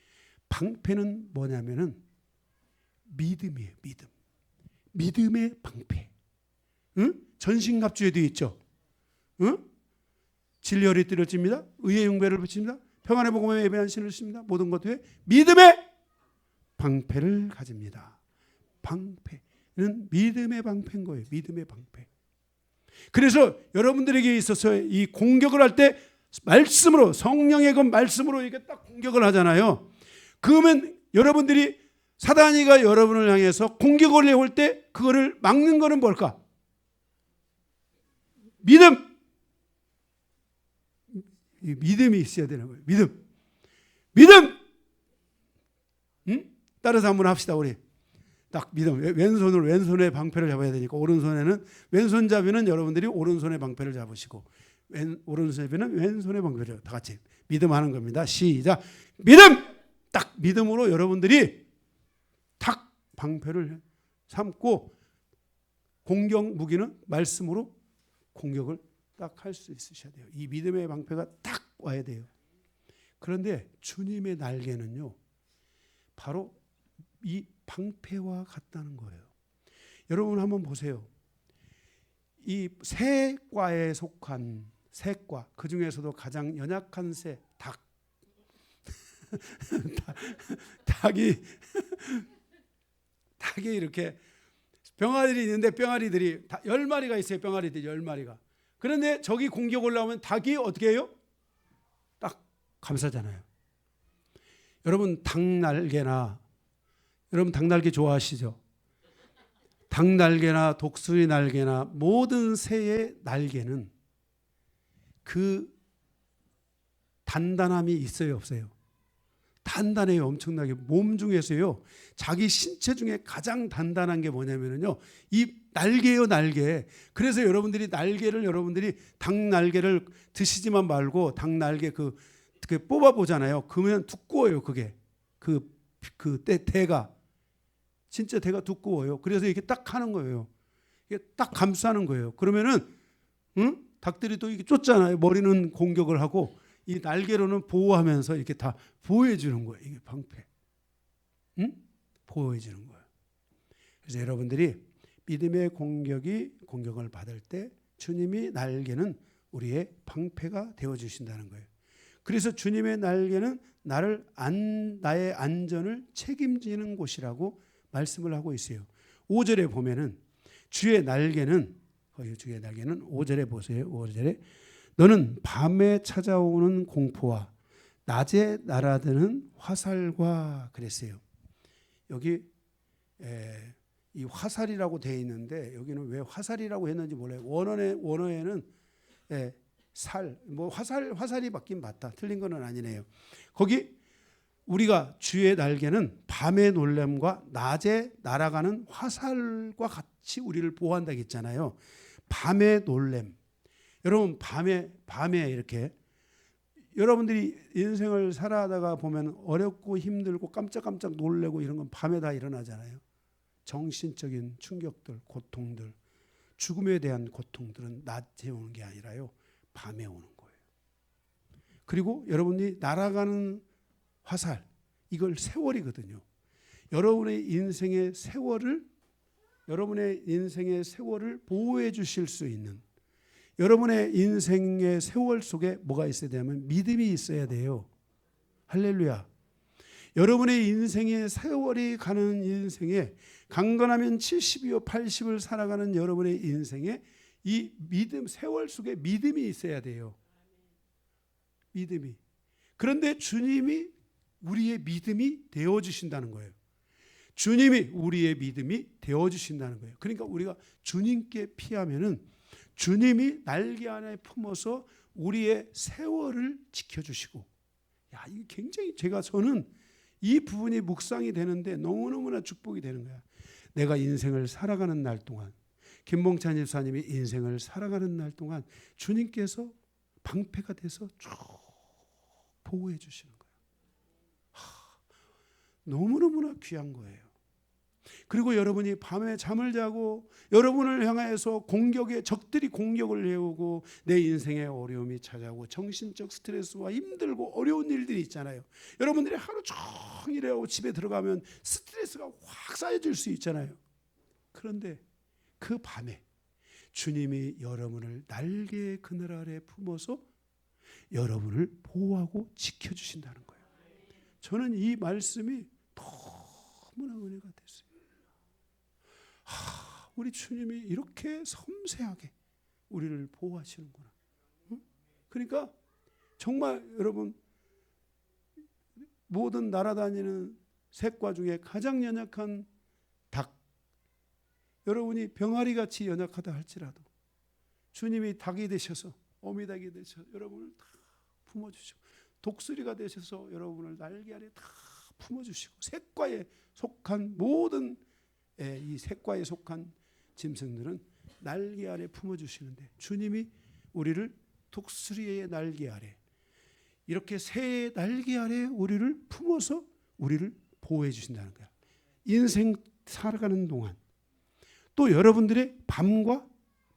방패는 뭐냐면은 믿음이에요. 믿음의 방패. 전신갑주에도 있죠. 진리허리 띠를 찝니다. 의의 흉배를 붙입니다. 평안의 복음에 예배한 신을 씁니다. 모든 것 위에 믿음의 방패를 가집니다. 방패는 믿음의 방패인 거예요. 믿음의 방패. 그래서 여러분들에게 있어서 이 공격을 할 때 말씀으로, 성령의 그 말씀으로 이렇게 딱 공격을 하잖아요. 그러면 여러분들이, 사단이가 여러분을 향해서 공격을 해올 때 그거를 막는 거는 뭘까? 믿음이 있어야 되는 거예요. 믿음. 따라서 한번 합시다. 우리 딱 믿음. 왼손에 방패를 잡아야 되니까, 오른손에는, 왼손잡이는 여러분들이 오른손에 방패를 잡으시고, 오른손잡이는 왼손에 방패를, 다 같이 믿음하는 겁니다. 시작. 딱 믿음으로 여러분들이 탁 방패를 삼고, 공격 무기는 말씀으로 공격을 딱 할 수 있으셔야 돼요. 이 믿음의 방패가 딱 와야 돼요. 그런데 주님의 날개는요, 바로 이 방패와 같다는 거예요. 여러분 한번 보세요. 이 새과에 속한 새과, 그 중에서도 가장 연약한 새, 닭. 닭이 이렇게 병아리들이 있는데, 병아리들이 10마리가 있어요. 병아리들 10마리가. 그런데 저기 공격 올라오면 닭이 어떻게 해요? 딱 감싸잖아요. 여러분 여러분 닭날개 좋아하시죠? 닭날개나 독수리 날개나 모든 새의 날개는 그 단단함이 있어요, 없어요? 단단해요. 엄청나게. 몸 중에서요, 자기 신체 중에 가장 단단한 게 뭐냐면요, 이 날개예요, 날개. 그래서 여러분들이 닭 날개를 드시지만 말고, 닭 날개 그 뽑아 보잖아요. 그러면 두꺼워요. 그게 대가 진짜 대가 두꺼워요. 그래서 이렇게 딱 하는 거예요. 이게 딱 감싸는 거예요. 그러면은 닭들이 또 이게 쫓잖아요. 머리는 공격을 하고, 이 날개로는 보호하면서 이렇게 다 보호해 주는 거예요. 이게 방패. 보호해 주는 거예요. 그래서 여러분들이 믿음의 공격을 받을 때 주님이 날개는 우리의 방패가 되어 주신다는 거예요. 그래서 주님의 날개는 나의 안전을 책임지는 곳이라고 말씀을 하고 있어요. 5절에 보면은 주의 날개는 5절에 보세요. 5절에 너는 밤에 찾아오는 공포와 낮에 날아드는 화살과 그랬어요. 여기 이 화살이라고 되어 있는데, 여기는 왜 화살이라고 했는지 몰라요. 원어에는 화살이 맞긴 맞다. 틀린 건 아니네요. 거기 우리가 주의 날개는 밤의 놀람과 낮에 날아가는 화살과 같이 우리를 보호한다고 했잖아요. 밤의 놀람. 여러분 밤에 이렇게 여러분들이 인생을 살아가다가 보면 어렵고 힘들고 깜짝깜짝 놀래고 이런 건 밤에 다 일어나잖아요. 정신적인 충격들, 고통들, 죽음에 대한 고통들은 낮에 오는 게 아니라요, 밤에 오는 거예요. 그리고 여러분이 날아가는 화살, 이걸 세월이거든요. 여러분의 인생의 세월을 보호해 주실 수 있는, 여러분의 인생의 세월 속에 뭐가 있어야 되냐면 믿음이 있어야 돼요. 할렐루야. 여러분의 인생에 세월이 가는 인생에 강건하면 70이요 80을 살아가는 여러분의 인생에 이 믿음, 세월 속에 믿음이 있어야 돼요. 믿음이. 그런데 주님이 우리의 믿음이 되어주신다는 거예요. 주님이 우리의 믿음이 되어주신다는 거예요. 그러니까 우리가 주님께 피하면은 주님이 날개 안에 품어서 우리의 세월을 지켜주시고, 야, 이게 굉장히 저는 이 부분이 묵상이 되는데 너무너무나 축복이 되는 거야. 내가 인생을 살아가는 날 동안, 김봉찬 집사님이 인생을 살아가는 날 동안 주님께서 방패가 돼서 쭉 보호해 주시는 거예요. 너무너무나 귀한 거예요. 그리고 여러분이 밤에 잠을 자고 여러분을 향해서 적들이 공격을 해오고 내 인생에 어려움이 찾아오고 정신적 스트레스와 힘들고 어려운 일들이 있잖아요. 여러분들이 하루 종일 하고 집에 들어가면 스트레스가 확 쌓여질 수 있잖아요. 그런데 그 밤에 주님이 여러분을 날개의 그늘 아래 품어서 여러분을 보호하고 지켜주신다는 거예요. 저는 이 말씀이 너무나 은혜가 됐어요. 우리 주님이 이렇게 섬세하게 우리를 보호하시는구나. 그러니까 정말 여러분, 모든 날아다니는 색과 중에 가장 연약한 닭, 여러분이 병아리같이 연약하다 할지라도 주님이 닭이 되셔서, 어미닭이 되셔서 여러분을 다 품어주시고, 독수리가 되셔서 여러분을 날개 아래 다 품어주시고, 색과에 속한 모든 이 색과에 속한 짐승들은 날개 아래 품어주시는데, 주님이 우리를 독수리의 날개 아래, 이렇게 새의 날개 아래 우리를 품어서 우리를 보호해 주신다는 거야. 인생 살아가는 동안, 또 여러분들의 밤과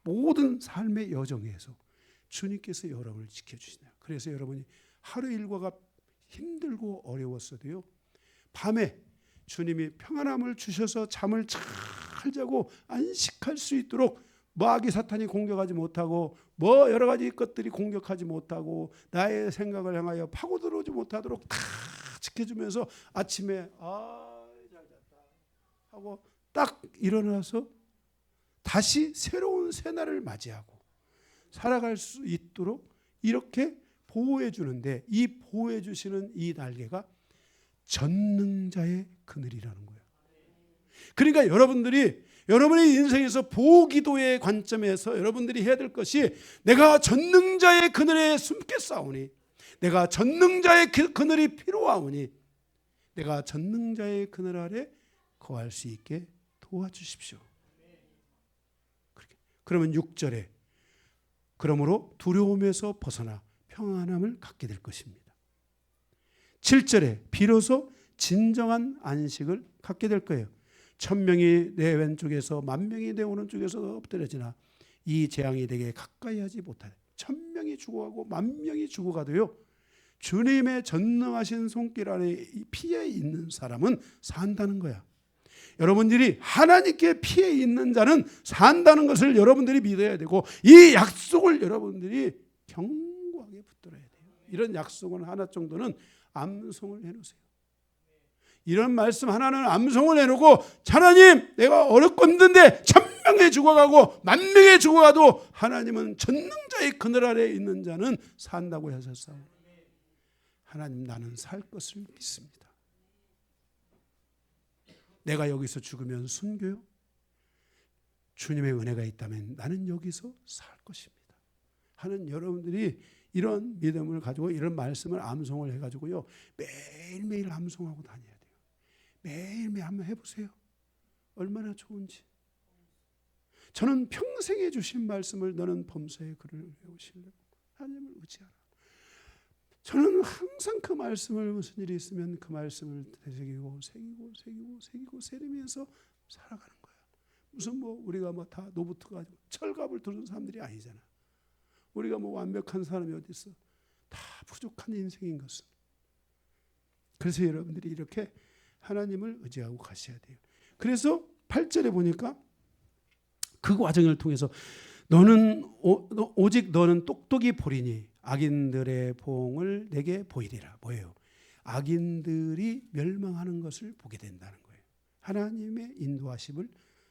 모든 삶의 여정에서 주님께서 여러분을 지켜주신다. 그래서 여러분이 하루 일과가 힘들고 어려웠어도요, 밤에 주님이 평안함을 주셔서 잠을 잘 자고 안식할 수 있도록 마귀 사탄이 공격하지 못하고 여러 가지 것들이 공격하지 못하고 나의 생각을 향하여 파고 들어오지 못하도록 다 지켜주면서 아침에 잘 잤다 하고 딱 일어나서 다시 새로운 새날을 맞이하고 살아갈 수 있도록 이렇게 보호해 주는데, 이 보호해 주시는 이 날개가 전능자의 그늘이라는 거예요. 그러니까 여러분의 인생에서 보호기도의 관점에서 여러분들이 해야 될 것이, 내가 전능자의 그늘에 숨겠사오니, 내가 전능자의 그늘이 필요하오니 내가 전능자의 그늘 아래 거할 수 있게 도와주십시오. 그러면 6절에 그러므로 두려움에서 벗어나 평안함을 갖게 될 것입니다. 7절에 비로소 진정한 안식을 갖게 될 거예요. 1000명이 내 왼쪽에서 10,000명이 내 오른쪽에서 엎드려지나 이 재앙이 내게 가까이 하지 못하네. 1000명이 죽어가고 10,000명이 죽어가도요, 주님의 전능하신 손길 안에 피해 있는 사람은 산다는 거야. 여러분들이 하나님께 피해 있는 자는 산다는 것을 여러분들이 믿어야 되고, 이 약속을 여러분들이 견고하게 붙들어야 돼요. 이런 약속은 하나 정도는 암송을 해놓으세요. 이런 말씀 하나는 암송을 해놓고, 하나님, 내가 어렵고 힘든데 1000명이 죽어가고 10,000명이 죽어가도 하나님은 전능자의 그늘 아래 있는 자는 산다고 하셨사오니 하나님, 나는 살 것을 믿습니다. 내가 여기서 죽으면 순교요? 주님의 은혜가 있다면 나는 여기서 살 것입니다 하는 여러분들이 이런 믿음을 가지고 이런 말씀을 암송을 해가지고요, 매일매일 암송하고 다녀야 돼요. 매일매일 한번 해보세요. 얼마나 좋은지. 저는 평생에 주신 말씀을 너는 범사에 글을 외우시려고 하나님을 의지하라. 저는 항상 그 말씀을, 무슨 일이 있으면 그 말씀을 되새기고 새기고 새리면서 살아가는 거야. 무슨 우리가 다 노부트가 철갑을 두른 사람들이 아니잖아. 우리가 완벽한 사람이 어디 있어? 다 부족한 인생인 것은. 그래서 여러분들이 이렇게 하나님을 의지하고 가셔야 돼요. 그래서 8절에 보니까 그 과정을 통해서 오직 너는 똑똑히 보리니 악인들의 보응을 내게 보이리라. 뭐예요? 악인들이 멸망하는 것을 보게 된다는 거예요. 하나님의 인도하심을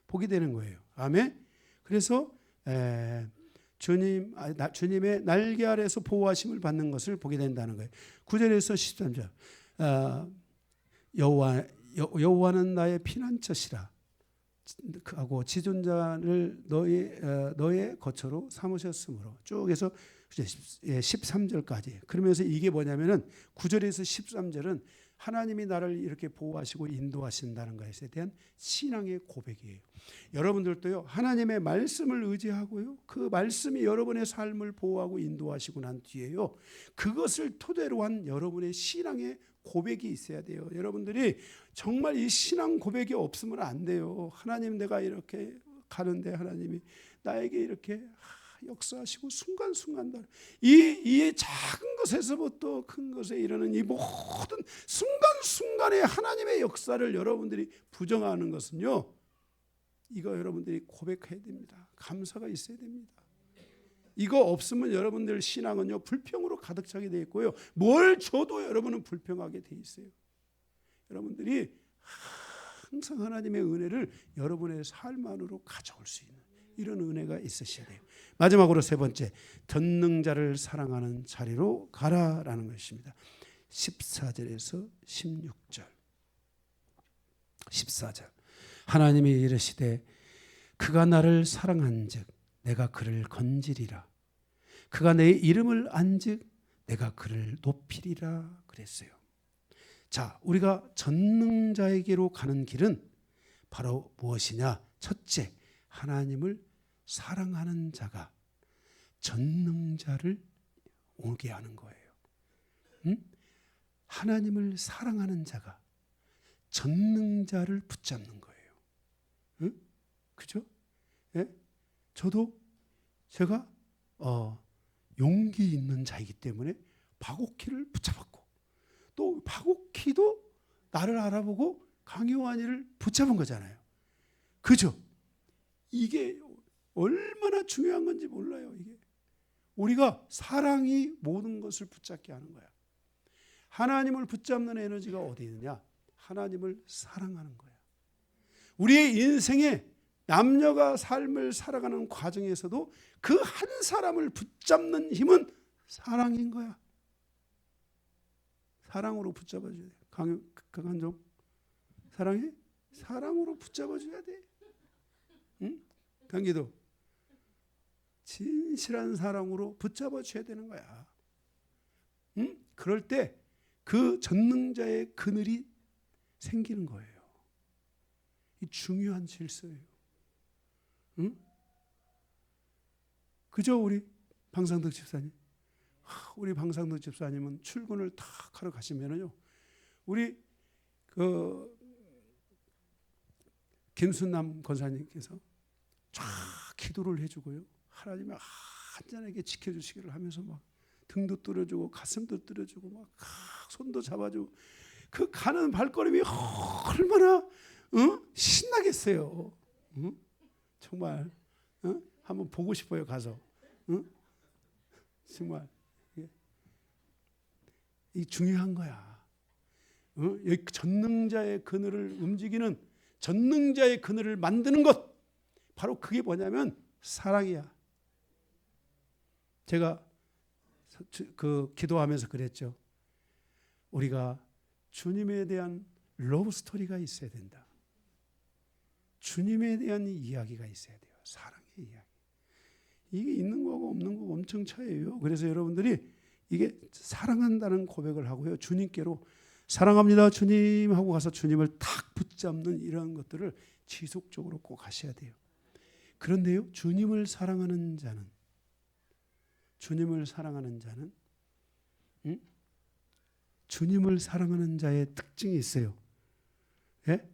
보게 되는 거예요. 아멘. 그래서 주님의 날개 아래서 보호하심을 받는 것을 보게 된다는 거예요. 9절에서 13절 여호와는 나의 피난처시라 하고 지존자를 너의 거처로 삼으셨으므로 쭉 해서 13절까지. 그러면서 이게 뭐냐면은 9절에서 13절은 하나님이 나를 이렇게 보호하시고 인도하신다는 것에 대한 신앙의 고백이에요. 여러분들도요, 하나님의 말씀을 의지하고요, 그 말씀이 여러분의 삶을 보호하고 인도하시고 난 뒤에요, 그것을 토대로 한 여러분의 신앙의 고백이 있어야 돼요. 여러분들이 정말 이 신앙 고백이 없으면 안 돼요. 하나님, 내가 이렇게 가는데 하나님이 나에게 이렇게 역사하시고 순간순간 이 작은 것에서부터 큰 것에 이르는 이 모든 순간순간의 하나님의 역사를 여러분들이 부정하는 것은요, 이거 여러분들이 고백해야 됩니다. 감사가 있어야 됩니다. 이거 없으면 여러분들 신앙은요, 불평으로 가득 차게 돼 있고요, 뭘 줘도 여러분은 불평하게 돼 있어요. 여러분들이 항상 하나님의 은혜를 여러분의 삶 안으로 가져올 수 있는 이런 은혜가 있으셔야 돼요. 마지막으로 세 번째, 전능자를 사랑하는 자리로 가라라는 것입니다. 14절에서 16절. 14절. 하나님이 이르시되 그가 나를 사랑한즉 내가 그를 건지리라. 그가 내 이름을 안즉 내가 그를 높이리라 그랬어요. 자, 우리가 전능자에게로 가는 길은 바로 무엇이냐? 첫째, 하나님을 사랑하는 자가 전능자를 오게 하는 거예요. 하나님을 사랑하는 자가 전능자를 붙잡는 거예요. 그죠? 예? 제가 용기 있는 자이기 때문에 바고키를 붙잡았고, 또 바고키도 나를 알아보고 강요한이를 붙잡은 거잖아요. 그죠? 이게 얼마나 중요한 건지 몰라요. 이게 우리가 사랑이 모든 것을 붙잡게 하는 거야. 하나님을 붙잡는 에너지가 어디 있느냐? 하나님을 사랑하는 거야. 우리의 인생에 남녀가 삶을 살아가는 과정에서도 그 한 사람을 붙잡는 힘은 사랑인 거야. 사랑으로 붙잡아줘야 돼. 강한종, 사랑해? 사랑으로 붙잡아줘야 돼. 응? 강기도, 진실한 사랑으로 붙잡아줘야 되는 거야. 응? 그럴 때 그 전능자의 그늘이 생기는 거예요. 이 중요한 질서예요. 응? 그죠? 우리 방상덕 집사님. 우리 방상덕 집사님은 출근을 탁 하러 가시면은요, 우리 김순남 권사님께서 쫙 기도를 해주고요, 하나님이 한잔하게 지켜주시기를 하면서 막 등도 뚫어주고 가슴도 뚫어주고 막 손도 잡아주고, 그 가는 발걸음이 얼마나 신나겠어요. 정말 한번 보고 싶어요, 가서. 정말 이 중요한 거야. 전능자의 그늘을 움직이는, 전능자의 그늘을 만드는 것, 바로 그게 뭐냐면 사랑이야. 제가 기도하면서 그랬죠. 우리가 주님에 대한 러브 스토리가 있어야 된다. 주님에 대한 이야기가 있어야 돼요. 사랑의 이야기. 이게 있는 거하고 없는 거가 엄청 차이예요. 그래서 여러분들이 이게 사랑한다는 고백을 하고요, 주님께로 사랑합니다 주님 하고 가서 주님을 탁 붙잡는 이런 것들을 지속적으로 꼭 하셔야 돼요. 그런데요, 주님을 사랑하는 자는 주님을 사랑하는 자의 특징이 있어요. 예?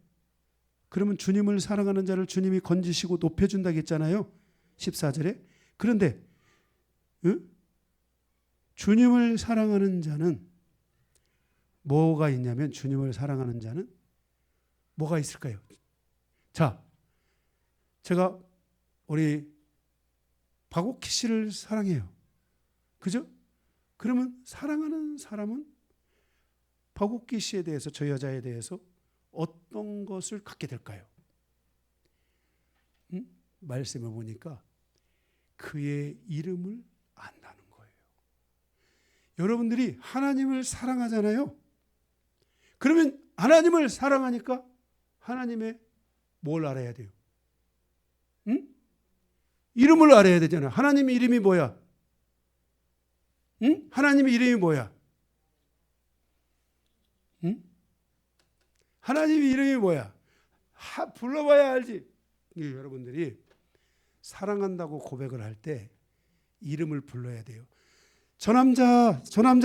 그러면 주님을 사랑하는 자를 주님이 건지시고 높여준다고 했잖아요, 14절에. 그런데 주님을 사랑하는 자는 뭐가 있냐면, 주님을 사랑하는 자는 뭐가 있을까요? 자, 제가 우리 박옥희 씨를 사랑해요. 그죠? 그러면 사랑하는 사람은 박옥기 씨에 대해서, 저 여자에 대해서 어떤 것을 갖게 될까요? 말씀을 보니까 그의 이름을 안다는 거예요. 여러분들이 하나님을 사랑하잖아요. 그러면 하나님을 사랑하니까 하나님의 뭘 알아야 돼요? 이름을 알아야 되잖아요. 하나님의 이름이 뭐야? 하나님의 이름이 뭐야? 하나님의 이름이 뭐야? 불러봐야 알지. 여러분들이 사랑한다고 고백을 할 때 이름을 불러야 돼요. 저 남자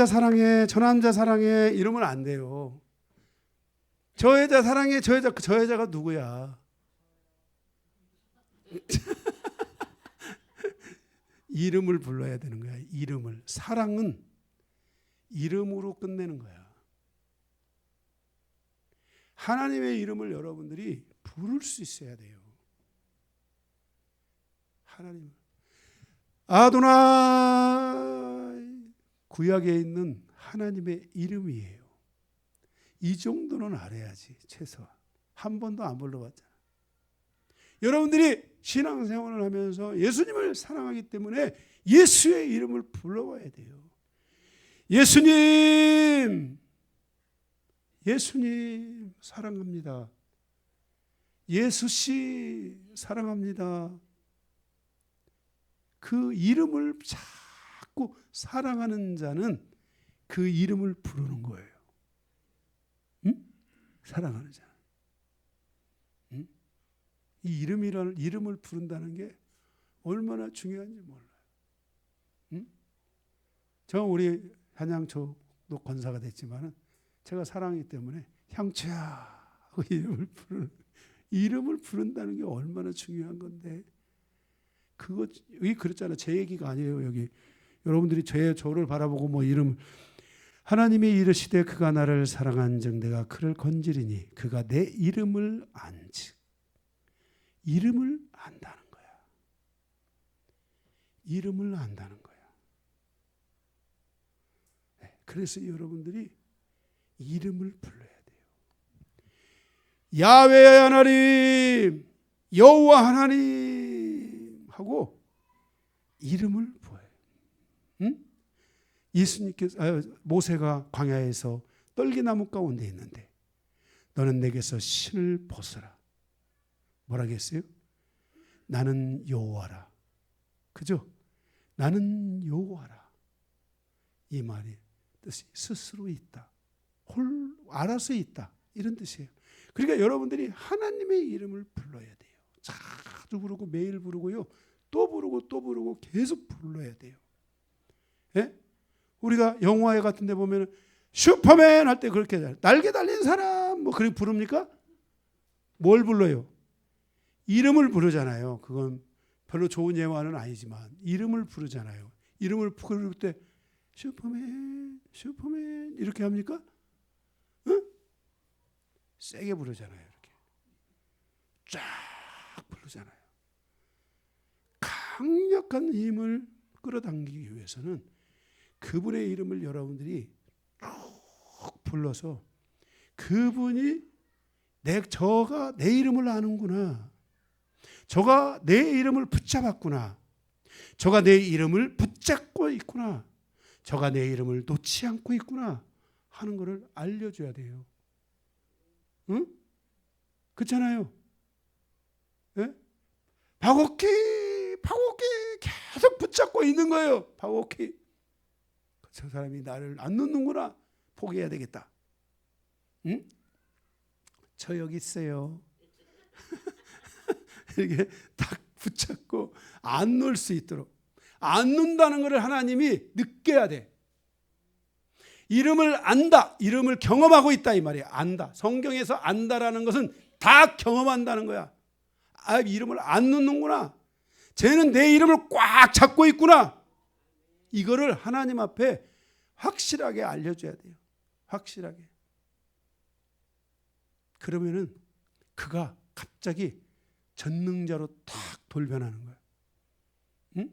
사랑해, 저 남자 사랑해 이러면 안 돼요. 저 여자 사랑해, 저 여자가 누구야? 이름을 불러야 되는 거야. 이름을. 사랑은 이름으로 끝내는 거야. 하나님의 이름을 여러분들이 부를 수 있어야 돼요. 하나님. 아도나이, 구약에 있는 하나님의 이름이에요. 이 정도는 알아야지. 최소한 한 번도 안 불러봤잖아. 여러분들이 신앙생활을 하면서 예수님을 사랑하기 때문에 예수의 이름을 불러봐야 돼요. 예수님 사랑합니다. 예수씨 사랑합니다. 그 이름을 자꾸 사랑하는 자는 그 이름을 부르는 거예요. 사랑하는 자. 이 이름을 부른다는 게 얼마나 중요한지 몰라요. 저 우리 한양초도 권사가 됐지만은 제가 사랑하기 때문에 향초야 하고 이름을 부른다는 게 얼마나 중요한 건데, 여기 그랬잖아요. 제 얘기가 아니에요. 여기 여러분들이 저를 바라보고 뭐 이름, 하나님이 이르시되 그가 나를 사랑한즉 내가 그를 건지리니 그가 내 이름을 안즉. 이름을 안다는 거야. 이름을 안다는 거야. 네, 그래서 여러분들이 이름을 불러야 돼요. 야훼 하나님, 여호와 하나님 하고 이름을 부어요. 모세가 광야에서 떨기나무 가운데 있는데 너는 내게서 신을 벗어라. 뭐라고 했어요? 나는 여호와라. 그죠? 나는 여호와라. 이 말이 뜻이 스스로 있다. 알아서 있다. 이런 뜻이에요. 그러니까 여러분들이 하나님의 이름을 불러야 돼요. 자주 부르고 매일 부르고요. 또 부르고 또 부르고 계속 불러야 돼요. 예? 우리가 영화에 같은 데 보면 슈퍼맨 할 때 그렇게 해요. 날개 달린 사람 뭐 그렇게 부릅니까? 뭘 불러요? 이름을 부르잖아요. 그건 별로 좋은 예화는 아니지만 이름을 부르잖아요. 이름을 부를 때 슈퍼맨 이렇게 합니까? 응? 세게 부르잖아요. 이렇게 쫙 부르잖아요. 강력한 힘을 끌어당기기 위해서는 그분의 이름을 여러분들이 쭉 불러서 그분이 저가 내 이름을 아는구나. 저가 내 이름을 붙잡았구나. 저가 내 이름을 붙잡고 있구나. 저가 내 이름을 놓지 않고 있구나 하는 것을 알려줘야 돼요. 응? 그렇잖아요. 예? 박옥기 계속 붙잡고 있는 거예요. 박옥기. 저 사람이 나를 안 놓는구나. 포기해야 되겠다. 응? 저 여기 있어요. 이렇게 딱 붙잡고 안 놓을 수 있도록. 안 놓는다는 것을 하나님이 느껴야 돼. 이름을 안다. 이름을 경험하고 있다 이 말이야. 안다. 성경에서 안다라는 것은 다 경험한다는 거야. 아, 이름을 안 놓는구나. 쟤는 내 이름을 꽉 잡고 있구나. 이거를 하나님 앞에 확실하게 알려줘야 돼요. 확실하게. 그러면은 그가 갑자기 전능자로 탁 돌변하는 거야. 응?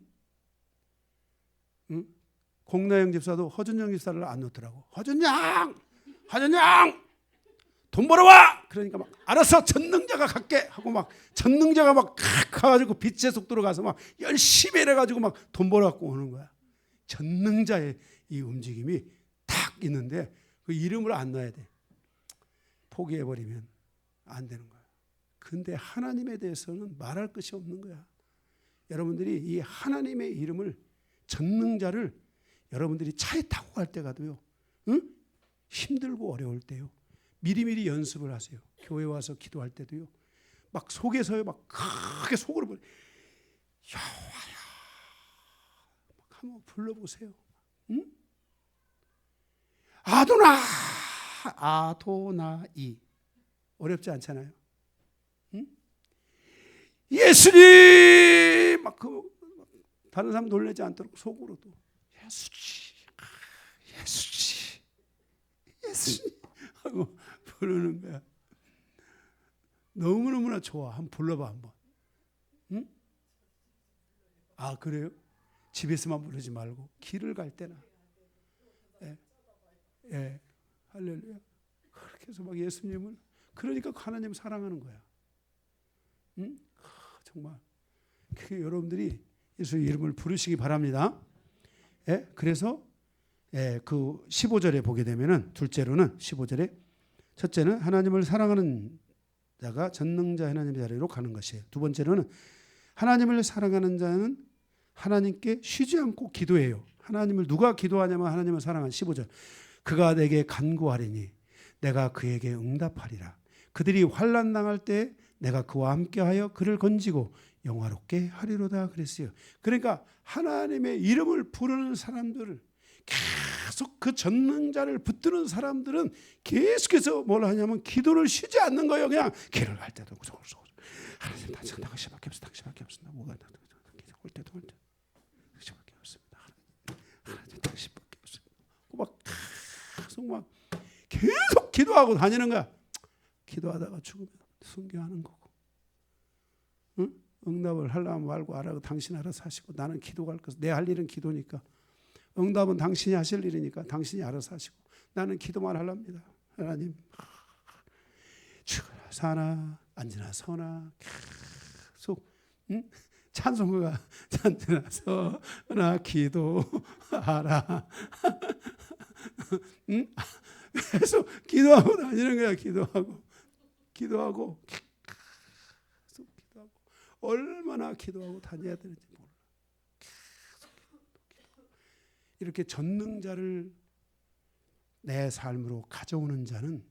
응? 공나영 집사도 허준영 집사를 안 놓더라고. 허준영! 한현양 돈 벌어와. 그러니까 막 알아서 전능자가 갈게 하고 막 전능자가 막 가가지고 빛의 속도로 가서 막 열심히 해가지고 막 돈 벌어갖고 오는 거야. 전능자의 이 움직임이 탁 있는데 그 이름을 안 넣어야 돼. 포기해버리면 안 되는 거야. 근데 하나님에 대해서는 말할 것이 없는 거야. 여러분들이 이 하나님의 이름을, 전능자를 여러분들이 차에 타고 갈 때 가도요, 응? 힘들고 어려울 때요, 미리미리 연습을 하세요. 교회 와서 기도할 때도요, 막 속에서요, 막 크게 속으로 여호와야 막 한번 불러보세요. 응? 아도나이 어렵지 않잖아요. 응? 예수님 막 다른 사람 놀라지 않도록 속으로도 예수님 하고 부르는 거야. 너무너무나 좋아. 한번 불러봐 한번. 응? 아 그래요? 집에서만 부르지 말고 길을 갈 때나. 예, 예, 할렐루야. 그렇게 해서 막 예수님을, 그러니까 하나님 사랑하는 거야. 응? 정말 여러분들이 예수 이름을 부르시기 바랍니다. 예, 그래서 그 15절에 보게 되면은, 둘째로는 15절에 첫째는 하나님을 사랑하는 자가 전능자 하나님의 자리로 가는 것이에요. 두 번째로는 하나님을 사랑하는 자는 하나님께 쉬지 않고 기도해요. 하나님을 누가 기도하냐면 하나님을 사랑하는 15절. 그가 내게 간구하리니 내가 그에게 응답하리라. 그들이 환난 당할 때 내가 그와 함께하여 그를 건지고 영화롭게 하리로다 그랬어요. 그러니까 하나님의 이름을 부르는 사람들을, 계속 그 전능자를 붙드는 사람들은 계속해서 뭘 하냐면 기도를 쉬지 않는 거예요. 그냥 길을 갈 때도 하나님 당신밖에 없어, 당신밖에 없습니다. 뭐가 올 때도 당신밖에 없습니다. 하나님 당신밖에 없습니다. 막 계속 막 계속 기도하고 다니는 거야. 기도하다가 죽으면 순교하는 거고. 응? 응답을 하려면 말고 알아고 당신 알아서 하시고, 나는 기도할 것, 내 할 일은 기도니까, 응답은 당신이 하실 일이니까 당신이 알아서 하시고, 나는 기도만 하랍니다. 하나님 죽으나 사나 앉으나 서나 계속, 응? 찬송가가 앉으나 서나 기도하라. 응? 계속 기도하고 다니는 거야. 기도하고 계속 기도하고, 얼마나 기도하고 다녀야 되는지 몰라. 이렇게 전능자를 내 삶으로 가져오는 자는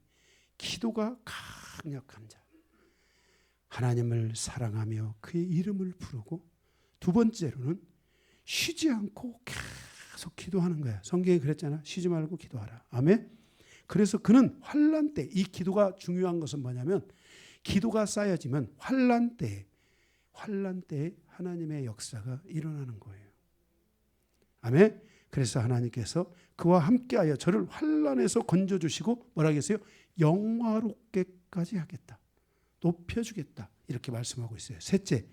기도가 강력한 자, 하나님을 사랑하며 그의 이름을 부르고, 두 번째로는 쉬지 않고 계속 기도하는 거야. 성경에 그랬잖아. 쉬지 말고 기도하라. 아멘. 그래서 그는 환난 때, 이 기도가 중요한 것은 뭐냐면, 기도가 쌓여지면 환난 때에 하나님의 역사가 일어나는 거예요. 아멘. 그래서 하나님께서 그와 함께하여 저를 환난에서 건져주시고 뭐라 하겠어요? 영화롭게까지 하겠다, 높여주겠다, 이렇게 말씀하고 있어요. 셋째,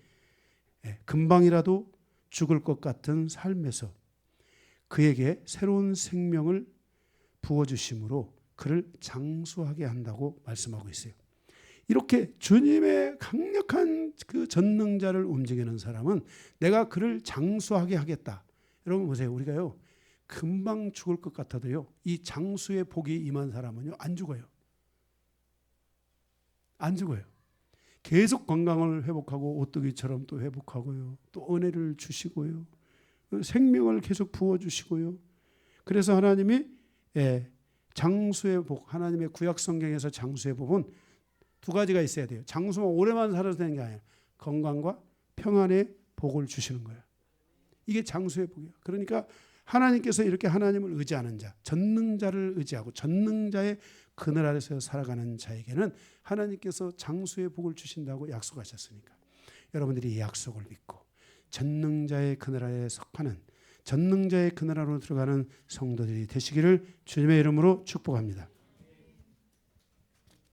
금방이라도 죽을 것 같은 삶에서 그에게 새로운 생명을 부어주심으로 그를 장수하게 한다고 말씀하고 있어요. 이렇게 주님의 강력한 그 전능자를 움직이는 사람은 내가 그를 장수하게 하겠다. 여러분 보세요. 우리가요, 금방 죽을 것 같아도요, 이 장수의 복이 임한 사람은요 안 죽어요. 안 죽어요. 계속 건강을 회복하고 오뚜기처럼 또 회복하고요, 또 은혜를 주시고요, 생명을 계속 부어주시고요. 그래서 하나님이 장수의 복, 하나님의 구약 성경에서 장수의 복은 두 가지가 있어야 돼요. 장수만 오래만 살아도 되는 게 아니라 건강과 평안의 복을 주시는 거예요. 이게 장수의 복이에요. 그러니까 하나님께서 이렇게 하나님을 의지하는 자, 전능자를 의지하고 전능자의 그늘 아래서 살아가는 자에게는 하나님께서 장수의 복을 주신다고 약속하셨으니까, 여러분들이 이 약속을 믿고 전능자의 그늘 아래에 속하는, 전능자의 그늘 아래로 들어가는 성도들이 되시기를 주님의 이름으로 축복합니다.